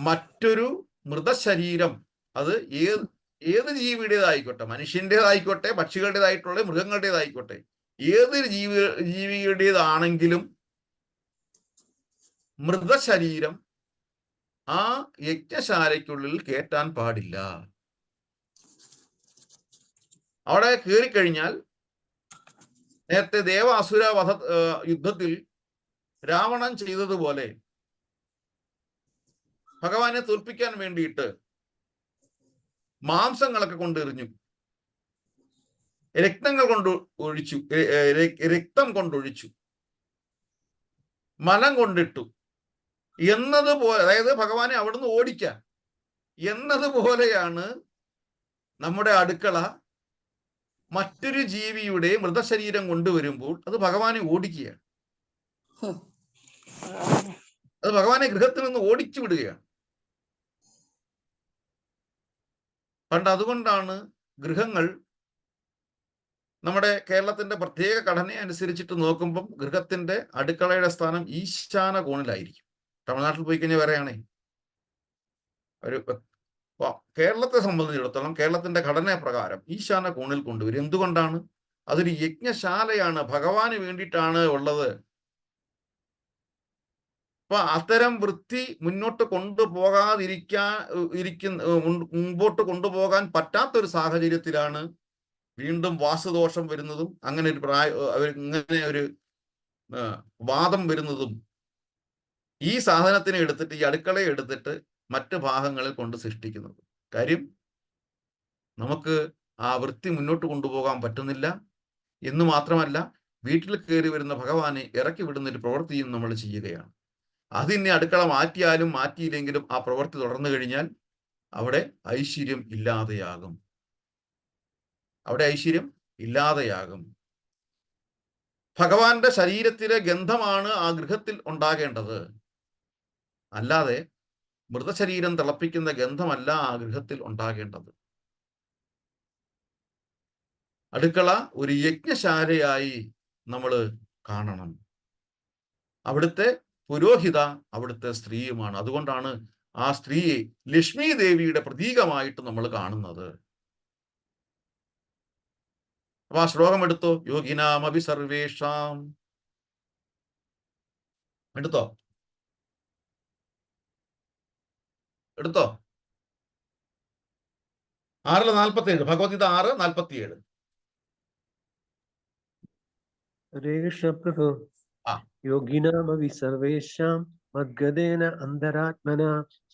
മറ്റൊരു മൃതശരീരം, അത് ഏത് ജീവിയുടേതായിക്കോട്ടെ, മനുഷ്യൻ്റെതായിക്കോട്ടെ, പക്ഷികളുടേതായിട്ടുള്ള മൃഗങ്ങളുടേതായിക്കോട്ടെ, ഏതൊരു ജീവിയുടേതാണെങ്കിലും മൃതശരീരം ആ യജ്ഞശാലയ്ക്കുള്ളിൽ കയറ്റാൻ പാടില്ല. അവിടെ കയറിക്കഴിഞ്ഞാൽ നേരത്തെ ദേവാസുര യുദ്ധത്തിൽ രാവണൻ ചെയ്തതുപോലെ ഭഗവാനെ തോൽപ്പിക്കാൻ വേണ്ടിയിട്ട് മാംസങ്ങളൊക്കെ കൊണ്ടെറിഞ്ഞു, രക്തം കൊണ്ടൊഴിച്ചു, മലം കൊണ്ടിട്ടു എന്നതുപോലെ, അതായത് ഭഗവാനെ അവിടുന്ന് ഓടിക്കാൻ എന്നതുപോലെയാണ് നമ്മുടെ അടുക്കള മറ്റൊരു ജീവിയുടെ മൃതശരീരം കൊണ്ടുവരുമ്പോൾ അത് ഭഗവാനെ ഓടിക്കുകയാണ്. അത് ഭഗവാനെ ഗൃഹത്തിൽ നിന്ന് ഓടിച്ചു വിടുകയാണ്. പണ്ട് അതുകൊണ്ടാണ് ഗൃഹങ്ങൾ, നമ്മുടെ കേരളത്തിന്റെ പ്രത്യേക ഘടന അനുസരിച്ചിട്ട് നോക്കുമ്പം ഗൃഹത്തിന്റെ അടുക്കളയുടെ സ്ഥാനം ഈശാന കോണിലായിരിക്കും. തമിഴ്നാട്ടിൽ പോയി കഴിഞ്ഞാൽ വേറെയാണേ. കേരളത്തെ സംബന്ധിച്ചിടത്തോളം കേരളത്തിന്റെ ഘടന പ്രകാരം ഈശാന കോണിൽ കൊണ്ടുവരും. എന്തുകൊണ്ടാണ്? അതൊരു യജ്ഞശാലയാണ്, ഭഗവാന് വേണ്ടിയിട്ടാണ് ഉള്ളത്. അപ്പൊ അത്തരം വൃത്തി മുന്നോട്ട് മുമ്പോട്ട് കൊണ്ടുപോകാൻ പറ്റാത്തൊരു സാഹചര്യത്തിലാണ് വീണ്ടും വാസ്തുദോഷം വരുന്നതും അങ്ങനെ ഒരു വാദം വരുന്നതും. ഈ സാധനത്തിനെ എടുത്തിട്ട്, ഈ അടുക്കളയെ എടുത്തിട്ട് മറ്റ് ഭാഗങ്ങളിൽ കൊണ്ട് സൃഷ്ടിക്കുന്നത്. കാര്യം നമുക്ക് ആ വൃത്തി മുന്നോട്ട് കൊണ്ടുപോകാൻ പറ്റുന്നില്ല എന്ന് മാത്രമല്ല, വീട്ടിൽ കയറി വരുന്ന ഭഗവാനെ ഇറക്കി വിടുന്ന ഒരു പ്രവൃത്തിയും നമ്മൾ ചെയ്യുകയാണ്. അതിനെ അടുക്കള മാറ്റിയാലും മാറ്റിയില്ലെങ്കിലും ആ പ്രവൃത്തി തുടർന്നു കഴിഞ്ഞാൽ അവിടെ ഐശ്വര്യം ഇല്ലാതെയാകും. ഭഗവാന്റെ ശരീരത്തിലെ ഗന്ധമാണ് ആ ഗൃഹത്തിൽ ഉണ്ടാകേണ്ടത്, അല്ലാതെ മൃതശരീരം തിളപ്പിക്കുന്ന ഗന്ധമല്ല ആ ഗൃഹത്തിൽ ഉണ്ടാകേണ്ടത്. അടുക്കള ഒരു യജ്ഞശാലയായി നമ്മൾ കാണണം. അവിടുത്തെ പുരോഹിത അവിടുത്തെ സ്ത്രീയുമാണ്. അതുകൊണ്ടാണ് ആ സ്ത്രീയെ ലക്ഷ്മി ദേവിയുടെ പ്രതീകമായിട്ട് നമ്മൾ കാണുന്നത്. അപ്പൊ ആ ശ്ലോകം എടുത്തോ. യോഗിനാമഭി സർവേഷാം. എടുത്തോ? 6:47 ഭഗവത്ഗീത 6:47. ഹരേ കൃഷ്ണ പ്രഭു. ആ. യോഗിനാമവി സർവേഷാം മദ്ഗതേന അന്തരാത്മന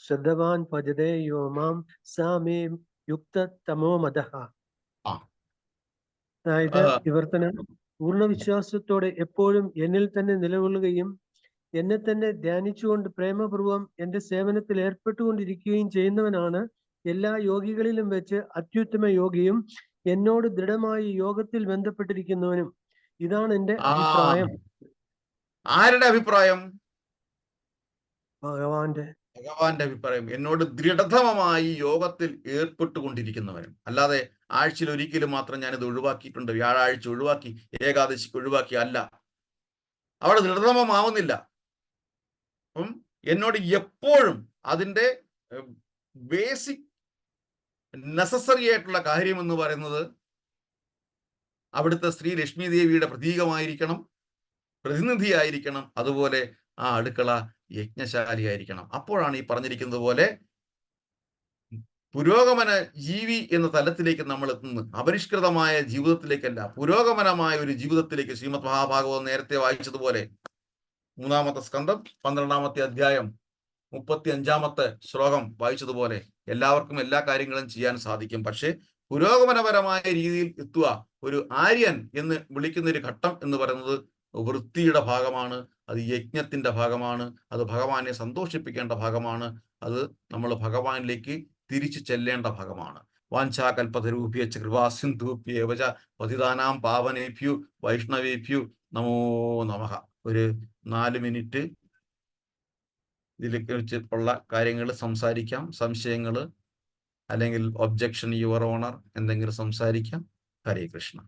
ശ്രദ്ധവാൻ ഭജതേ യോ മാം സാമേ യുക്തതമോ മദഃ. ആ. അതായത് ഇവർ തന്നെ പൂർണ്ണ വിശ്വാസത്തോടെ എപ്പോഴും എന്നിൽ തന്നെ നിലകൊള്ളുകയും എന്നെ തന്നെ ധ്യാനിച്ചുകൊണ്ട് പ്രേമപൂർവം എന്റെ സേവനത്തിൽ ഏർപ്പെട്ടുകൊണ്ടിരിക്കുകയും ചെയ്യുന്നവനാണ് എല്ലാ യോഗികളിലും വെച്ച് അത്യുത്തമ യോഗിയും എന്നോട് ദൃഢമായി യോഗത്തിൽ ബന്ധപ്പെട്ടിരിക്കുന്നവനും. ഇതാണ് എന്റെ അഭിപ്രായം. ആരുടെ അഭിപ്രായം? ഭഗവാന്റെ അഭിപ്രായം. എന്നോട് ദൃഢതമമായി യോഗത്തിൽ ഏർപ്പെട്ടുകൊണ്ടിരിക്കുന്നവനും. അല്ലാതെ ആഴ്ചയിൽ ഒരിക്കലും മാത്രം ഞാനിത് ഒഴിവാക്കിയിട്ടുണ്ട്, വ്യാഴാഴ്ച ഒഴിവാക്കി, ഏകാദശിക്ക് ഒഴിവാക്കി അല്ല. അവിടെ ദൃഢതമമാവുന്നില്ല. അപ്പം എന്നോട് എപ്പോഴും അതിൻ്റെ ബേസിക് നെസസറി ആയിട്ടുള്ള കാര്യം എന്ന് പറയുന്നത് അവിടുത്തെ സ്ത്രീ ലക്ഷ്മി ദേവിയുടെ പ്രതീകമായിരിക്കണം, പ്രതിനിധിയായിരിക്കണം. അതുപോലെ ആ അടുക്കള യജ്ഞശാലിയായിരിക്കണം. അപ്പോഴാണ് ഈ പറഞ്ഞിരിക്കുന്നത് പോലെ പുരോഗമന ജീവി എന്ന തലത്തിലേക്ക് നമ്മൾ എത്തുന്നത്. അപരിഷ്കൃതമായ ജീവിതത്തിലേക്കല്ല, പുരോഗമനമായ ഒരു ജീവിതത്തിലേക്ക്. ശ്രീമദ് മഹാഭാഗവതം നേരത്തെ വായിച്ചതുപോലെ 3-ാമത്തെ സ്കന്ധം 12-ാമത്തെ അധ്യായം 35-ാമത്തെ ശ്ലോകം വായിച്ചതുപോലെ എല്ലാവർക്കും എല്ലാ കാര്യങ്ങളും ചെയ്യാൻ സാധിക്കും. പക്ഷെ പുരോഗമനപരമായ രീതിയിൽ എത്തുക, ഒരു ആര്യൻ എന്ന് വിളിക്കുന്ന ഒരു ഘട്ടം എന്ന് പറയുന്നത് വൃത്തിയുടെ ഭാഗമാണ്, അത് യജ്ഞത്തിന്റെ ഭാഗമാണ്, അത് ഭഗവാനെ സന്തോഷിപ്പിക്കേണ്ട ഭാഗമാണ്, അത് നമ്മൾ ഭഗവാനിലേക്ക് തിരിച്ചു ചെല്ലേണ്ട ഭാഗമാണ്. വാഞ്ചാകൽപതരൂപ്യച്ച കൃപാസിന്ധൂപ്യേവച പതിതാനാം പാവനേഭ്യു വൈഷ്ണവേഭ്യു നമോ നമഃ. ഒരു 4 മിനിറ്റ് ഇതിലേക്ക് വെച്ചിട്ടുള്ള കാര്യങ്ങൾ സംസാരിക്കാം. സംശയങ്ങൾ അല്ലെങ്കിൽ ഒബ്ജക്ഷൻ, യുവർ ഓണർ, എന്തെങ്കിലും സംസാരിക്കാം. ഹരേ കൃഷ്ണ.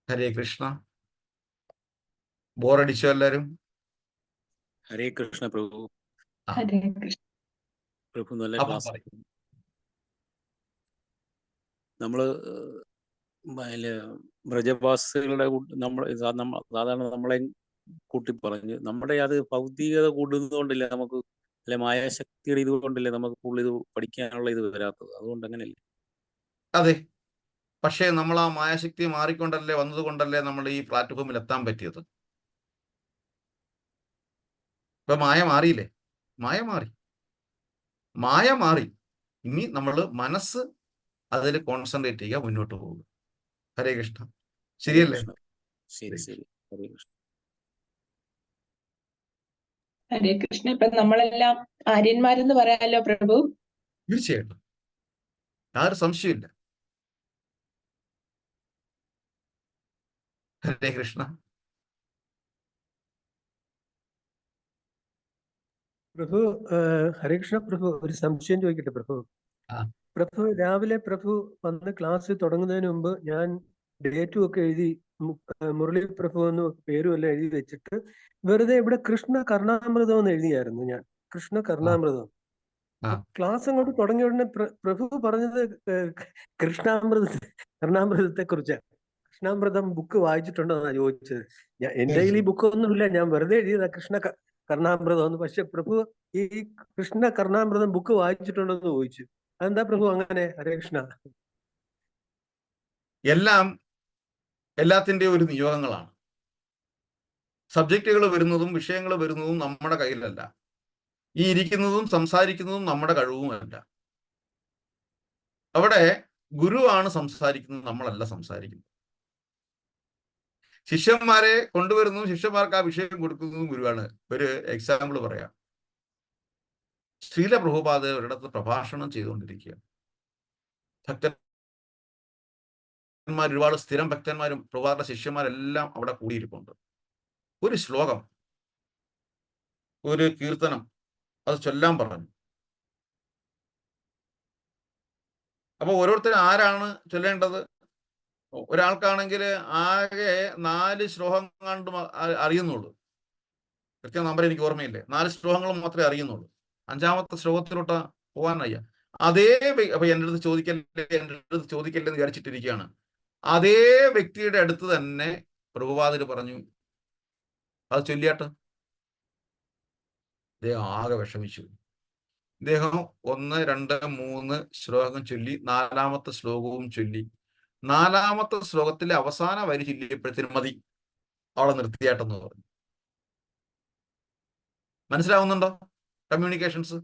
ഹരേ കൃഷ്ണ. ബോറടിച്ചോ എല്ലാരും? ഹരേ കൃഷ്ണ പ്രഭു. ഹരേ കൃഷ്ണ. പ്രഭു നല്ല അപ്പം ക്ലാസ്. പറയ്. നമ്മള് ബ്രജവാസികളുടെ നമ്മൾ സാധാരണ നമ്മളെ കൂട്ടി പറഞ്ഞ് നമ്മുടെ അത് ഭൗതികത കൂടുന്നതുകൊണ്ടില്ല നമുക്ക്, അല്ലെ മായാശക്തിയുടെ ഇത് കൊണ്ടല്ലേ നമുക്ക് കൂടുതൽ ഇത് പഠിക്കാനുള്ള ഇത് വരാത്തത്. അതുകൊണ്ട് അങ്ങനെയല്ലേ? അതെ. പക്ഷേ നമ്മൾ ആ മായാശക്തി മാറിക്കൊണ്ടല്ലേ, വന്നതുകൊണ്ടല്ലേ നമ്മൾ ഈ പ്ലാറ്റ്ഫോമിൽ എത്താൻ പറ്റിയത്. ഇപ്പൊ മായ മാറിയില്ലേ? മായ മാറി. ഇനി നമ്മൾ മനസ്സ് അതിൽ കോൺസെൻട്രേറ്റ് ചെയ്യുക, മുന്നോട്ട് പോകുക. ഹരേ കൃഷ്ണ. ശരിയല്ലേ? ശരി ശരി. ഹരേ കൃഷ്ണ. ഹരേ കൃഷ്ണ. ഇപ്പൊ നമ്മളെല്ലാം ആര്യന്മാരെന്ന് പറയാലോ പ്രഭു. തീർച്ചയായിട്ടും, യാതൊരു സംശയമില്ല. ഹരേ കൃഷ്ണ. പ്രഭു, ഹരേ കൃഷ്ണ പ്രഭു, ഒരു സംശയം ചോദിക്കട്ടെ പ്രഭു? ആ. പ്രഭു, രാവിലെ പ്രഭു വന്ന് ക്ലാസ് തുടങ്ങുന്നതിന് മുമ്പ് ഞാൻ ഡേറ്റും ഒക്കെ എഴുതി, മുരളി പ്രഭു എന്ന് പേരും എല്ലാം എഴുതി വെച്ചിട്ട് വെറുതെ ഇവിടെ കൃഷ്ണ കർണാമൃതം എന്ന് എഴുതിയായിരുന്നു ഞാൻ. കൃഷ്ണ കർണാമൃതം. ക്ലാസ് അങ്ങോട്ട് തുടങ്ങിയ ഉടനെ പ്രഭു പറഞ്ഞത് കർണാമൃതത്തെ കുറിച്ചാണ്. കൃഷ്ണാമൃതം ബുക്ക് വായിച്ചിട്ടുണ്ടോ എന്നാ ചോദിച്ചത്. എന്റെ കയ്യിൽ ഈ ബുക്കൊന്നുമില്ല, ഞാൻ വെറുതെ എഴുതിയതാ കൃഷ്ണ കർണാമൃതം എന്ന്. പക്ഷെ പ്രഭു ഈ കൃഷ്ണ കർണാമൃതം ബുക്ക് വായിച്ചിട്ടുണ്ടോ എന്ന് ചോദിച്ചു. അതെന്താ പ്രഭു അങ്ങനെ? ഹരേ കൃഷ്ണ. എല്ലാത്തിന്റെ ഒരു നിയോഗങ്ങളാണ്. സബ്ജക്റ്റുകൾ വരുന്നതും വിഷയങ്ങൾ വരുന്നതും നമ്മുടെ കയ്യിലല്ല. ഈ ഇരിക്കുന്നതും സംസാരിക്കുന്നതും നമ്മുടെ കഴിവുമല്ല. അവിടെ ഗുരുവാണ് സംസാരിക്കുന്നത്, നമ്മളല്ല സംസാരിക്കുന്നത്. ശിഷ്യന്മാരെ കൊണ്ടുവരുന്നതും ശിഷ്യന്മാർക്ക് ആ വിഷയം കൊടുക്കുന്നതും ഗുരുവാണ്. ഒരു എക്സാമ്പിൾ പറയാം. ശ്രീല പ്രഭുപാദ് ഒരിടത്ത് പ്രഭാഷണം ചെയ്തുകൊണ്ടിരിക്കുകയാണ്. ഭക്തന്മാർ, ഒരുപാട് സ്ഥിരം ഭക്തന്മാരും പ്രഭുപാദരുടെ ശിഷ്യന്മാരെല്ലാം അവിടെ കൂടിയിരിപ്പുണ്ട്. ഒരു ശ്ലോകം, ഒരു കീർത്തനം അത് ചൊല്ലാൻ പറഞ്ഞു. അപ്പൊ ഓരോരുത്തരും ആരാണ് ചൊല്ലേണ്ടത്? ഒരാൾക്കാണെങ്കിൽ ആകെ 4 ശ്ലോകം കണ്ട് അറിയുന്നുള്ളൂ. കൃത്യം നമ്പർ എനിക്ക് ഓർമ്മയില്ലേ. 4 ശ്ലോകങ്ങൾ മാത്രമേ അറിയുന്നുള്ളൂ. 5-ാമത്തെ ശ്ലോകത്തിലോട്ട് പോകാൻ വയ്യ. അതേ അപ്പൊ എൻ്റെ അടുത്ത് ചോദിക്കല്ലേ എന്ന് വിചാരിച്ചിട്ടിരിക്കുകയാണ്. അതേ വ്യക്തിയുടെ അടുത്ത് തന്നെ പ്രഭുപാദര് പറഞ്ഞു, അത് ചൊല്ലിയാട്ട്. ഇദ്ദേഹം ആകെ വിഷമിച്ചു. ഇദ്ദേഹം 1, 2, 3 ശ്ലോകം ചൊല്ലി, 4-ാമത്തെ ശ്ലോകവും ചൊല്ലി. 4-ാമത്തെ ശ്ലോകത്തിലെ അവസാന വരി ചൊല്ലിയപ്പോഴത്തേനും മതി, അവിടെ നിർത്തിയാട്ടെന്ന് പറഞ്ഞു. മനസ്സിലാവുന്നുണ്ടോ കമ്മ്യൂണിക്കേഷൻസ്?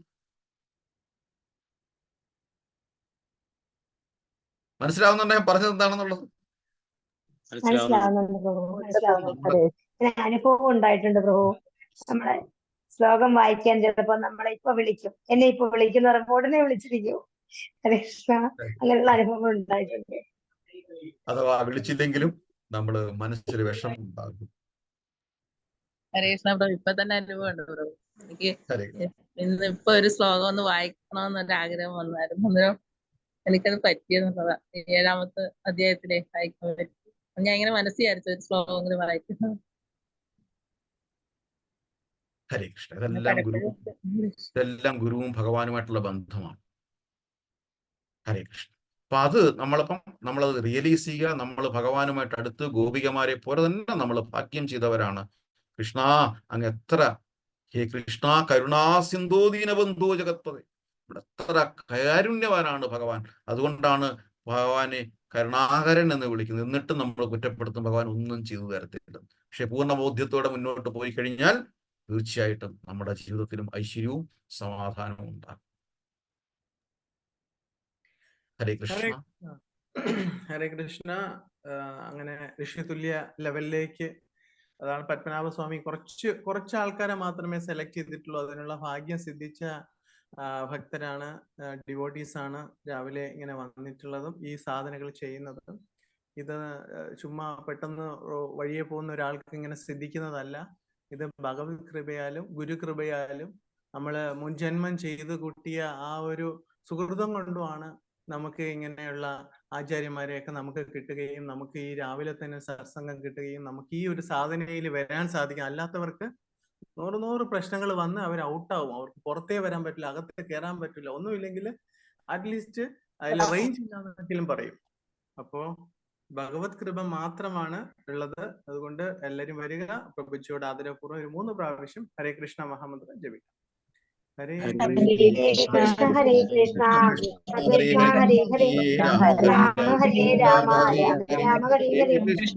മനസ്സിലാവുന്നുണ്ടോ ഞാൻ പറഞ്ഞത് എന്താണെന്നുള്ളത്? മനസ്സിലാവുന്നുണ്ട് പ്രഭു, മനസ്സിലാവുന്നുണ്ട്. അതെ, അനുഭവം ഉണ്ടായിട്ടുണ്ട് പ്രഭു. നമ്മളെ ശ്ലോകം വായിക്കാൻ ചിലപ്പോ നമ്മളെ എന്നെ ഇപ്പൊ വിളിക്കുന്ന പറയുമ്പോൾ ഉടനെ വിളിച്ചിരിക്കും. ഹരേ കൃഷ്ണ, അങ്ങനെയുള്ള അനുഭവം ഉണ്ടായിട്ടുണ്ട്. അഥവാ വിളിച്ചില്ലെങ്കിലും നമ്മള് മനസ്സിൽ വിഷമം ഉണ്ടാകും. ഹരേ കൃഷ്ണ പ്രഭു, ഇപ്പൊ തന്നെ അനുഭവം ഉണ്ട് പ്രഭു. എനിക്ക് ഹരേ ഇന്നിപ്പോ ഒരു ശ്ലോകം ഒന്ന് വായിക്കണമെന്നൊരു ആഗ്രഹം വന്നായിരുന്നു. അന്നേരം എനിക്കത് പറ്റിയെന്നുള്ളതാ. 7-ാമത്തെ അധ്യായത്തിലെ വായിക്കാൻ പറ്റി. ഞാൻ ഇങ്ങനെ മനസ്സിൽ വിചാരിച്ചു ഒരു ശ്ലോകം വായിക്കുന്നത്. ഹരേ കൃഷ്ണ. ഇതെല്ലാം ഗുരുവും ഭഗവാനുമായിട്ടുള്ള ബന്ധമാണ്. ഹരേ കൃഷ്ണ. അപ്പൊ അത് നമ്മളത് റിയലൈസ് ചെയ്യുക. നമ്മൾ ഭഗവാനുമായിട്ട് അടുത്ത് ഗോപികമാരെ പോലെ തന്നെ നമ്മൾ ഭാഗ്യം ചെയ്തവരാണ്. കൃഷ്ണ അങ്ങ് എത്ര, ഹേ കൃഷ്ണ കരുണാ സിന്ധോ ദീനബന്ധോ ജഗത്പതേ, ഇവിടെ എത്ര കാരുണ്യവാനാണ് ഭഗവാൻ. അതുകൊണ്ടാണ് ഭഗവാനെ കരുണാകരൻ എന്ന് വിളിക്കുന്നത്. എന്നിട്ടും നമ്മൾ കുറ്റപ്പെടുത്തും ഭഗവാൻ ഒന്നും ചെയ്തു തരത്തില്ല. പക്ഷെ പൂർണ്ണ ബോധ്യത്തോടെ മുന്നോട്ട് പോയി കഴിഞ്ഞാൽ തീർച്ചയായിട്ടും നമ്മുടെ ജീവിതത്തിലും ഐശ്വര്യവും സമാധാനവും ഉണ്ടാകും. ഹരേ കൃഷ്ണ. ഹരേ കൃഷ്ണ. അങ്ങനെ ഋഷിതുല്യ ലെവലിലേക്ക്, അതാണ് പത്മനാഭസ്വാമി കുറച്ച് ആൾക്കാരെ മാത്രമേ സെലക്ട് ചെയ്തിട്ടുള്ളൂ. അതിനുള്ള ഭാഗ്യം സിദ്ധിച്ച ഭക്തരാണ്, ഡിവോട്ടീസ് ആണ് രാവിലെ ഇങ്ങനെ വന്നിട്ടുള്ളതും ഈ സാധനകൾ ചെയ്യുന്നതും. ഇത് ചുമ്മാ പെട്ടെന്ന് വഴിയെ പോകുന്ന ഒരാൾക്ക് ഇങ്ങനെ സിദ്ധിക്കുന്നതല്ല. ഇത് ഭഗവത് കൃപയാലും ഗുരുകൃപയാലും നമ്മള് മുൻജന്മം ചെയ്ത് കൂട്ടിയ ആ ഒരു സുഹൃതം കൊണ്ടുമാണ് നമുക്ക് ഇങ്ങനെയുള്ള ആചാര്യന്മാരെയൊക്കെ നമുക്ക് കിട്ടുകയും നമുക്ക് ഈ രാവിലെ തന്നെ സത്സംഗം കിട്ടുകയും നമുക്ക് ഈ ഒരു സാധനയിൽ വരാൻ സാധിക്കും. അല്ലാത്തവർക്ക് 100 പ്രശ്നങ്ങൾ വന്ന് അവർ ഔട്ടാവും. അവർക്ക് പുറത്തേ വരാൻ പറ്റില്ല, അകത്ത് കയറാൻ പറ്റില്ല. ഒന്നുമില്ലെങ്കിൽ അറ്റ്ലീസ്റ്റ് അതിൽ റേഞ്ച് ഇല്ലാന്നെങ്കിലും പറയും. അപ്പോ ഭഗവത് കൃപ മാത്രമാണ് ഉള്ളത്. അതുകൊണ്ട് എല്ലാരും വരിക, പ്രഭുജിയോട് ആദരപൂർവ്വം ഒരു 3 പ്രാവശ്യം ഹരേ കൃഷ്ണ മഹാമന്ത്രം ജപിക്കാം. ഹരേ കൃഷ്ണ ഹരേ കൃഷ്ണ, കൃഷ്ണ ഹരേ ഹരേ, രാമ ഹരേ രാമ, രാമ രാമ ഹരേ ഹരേ.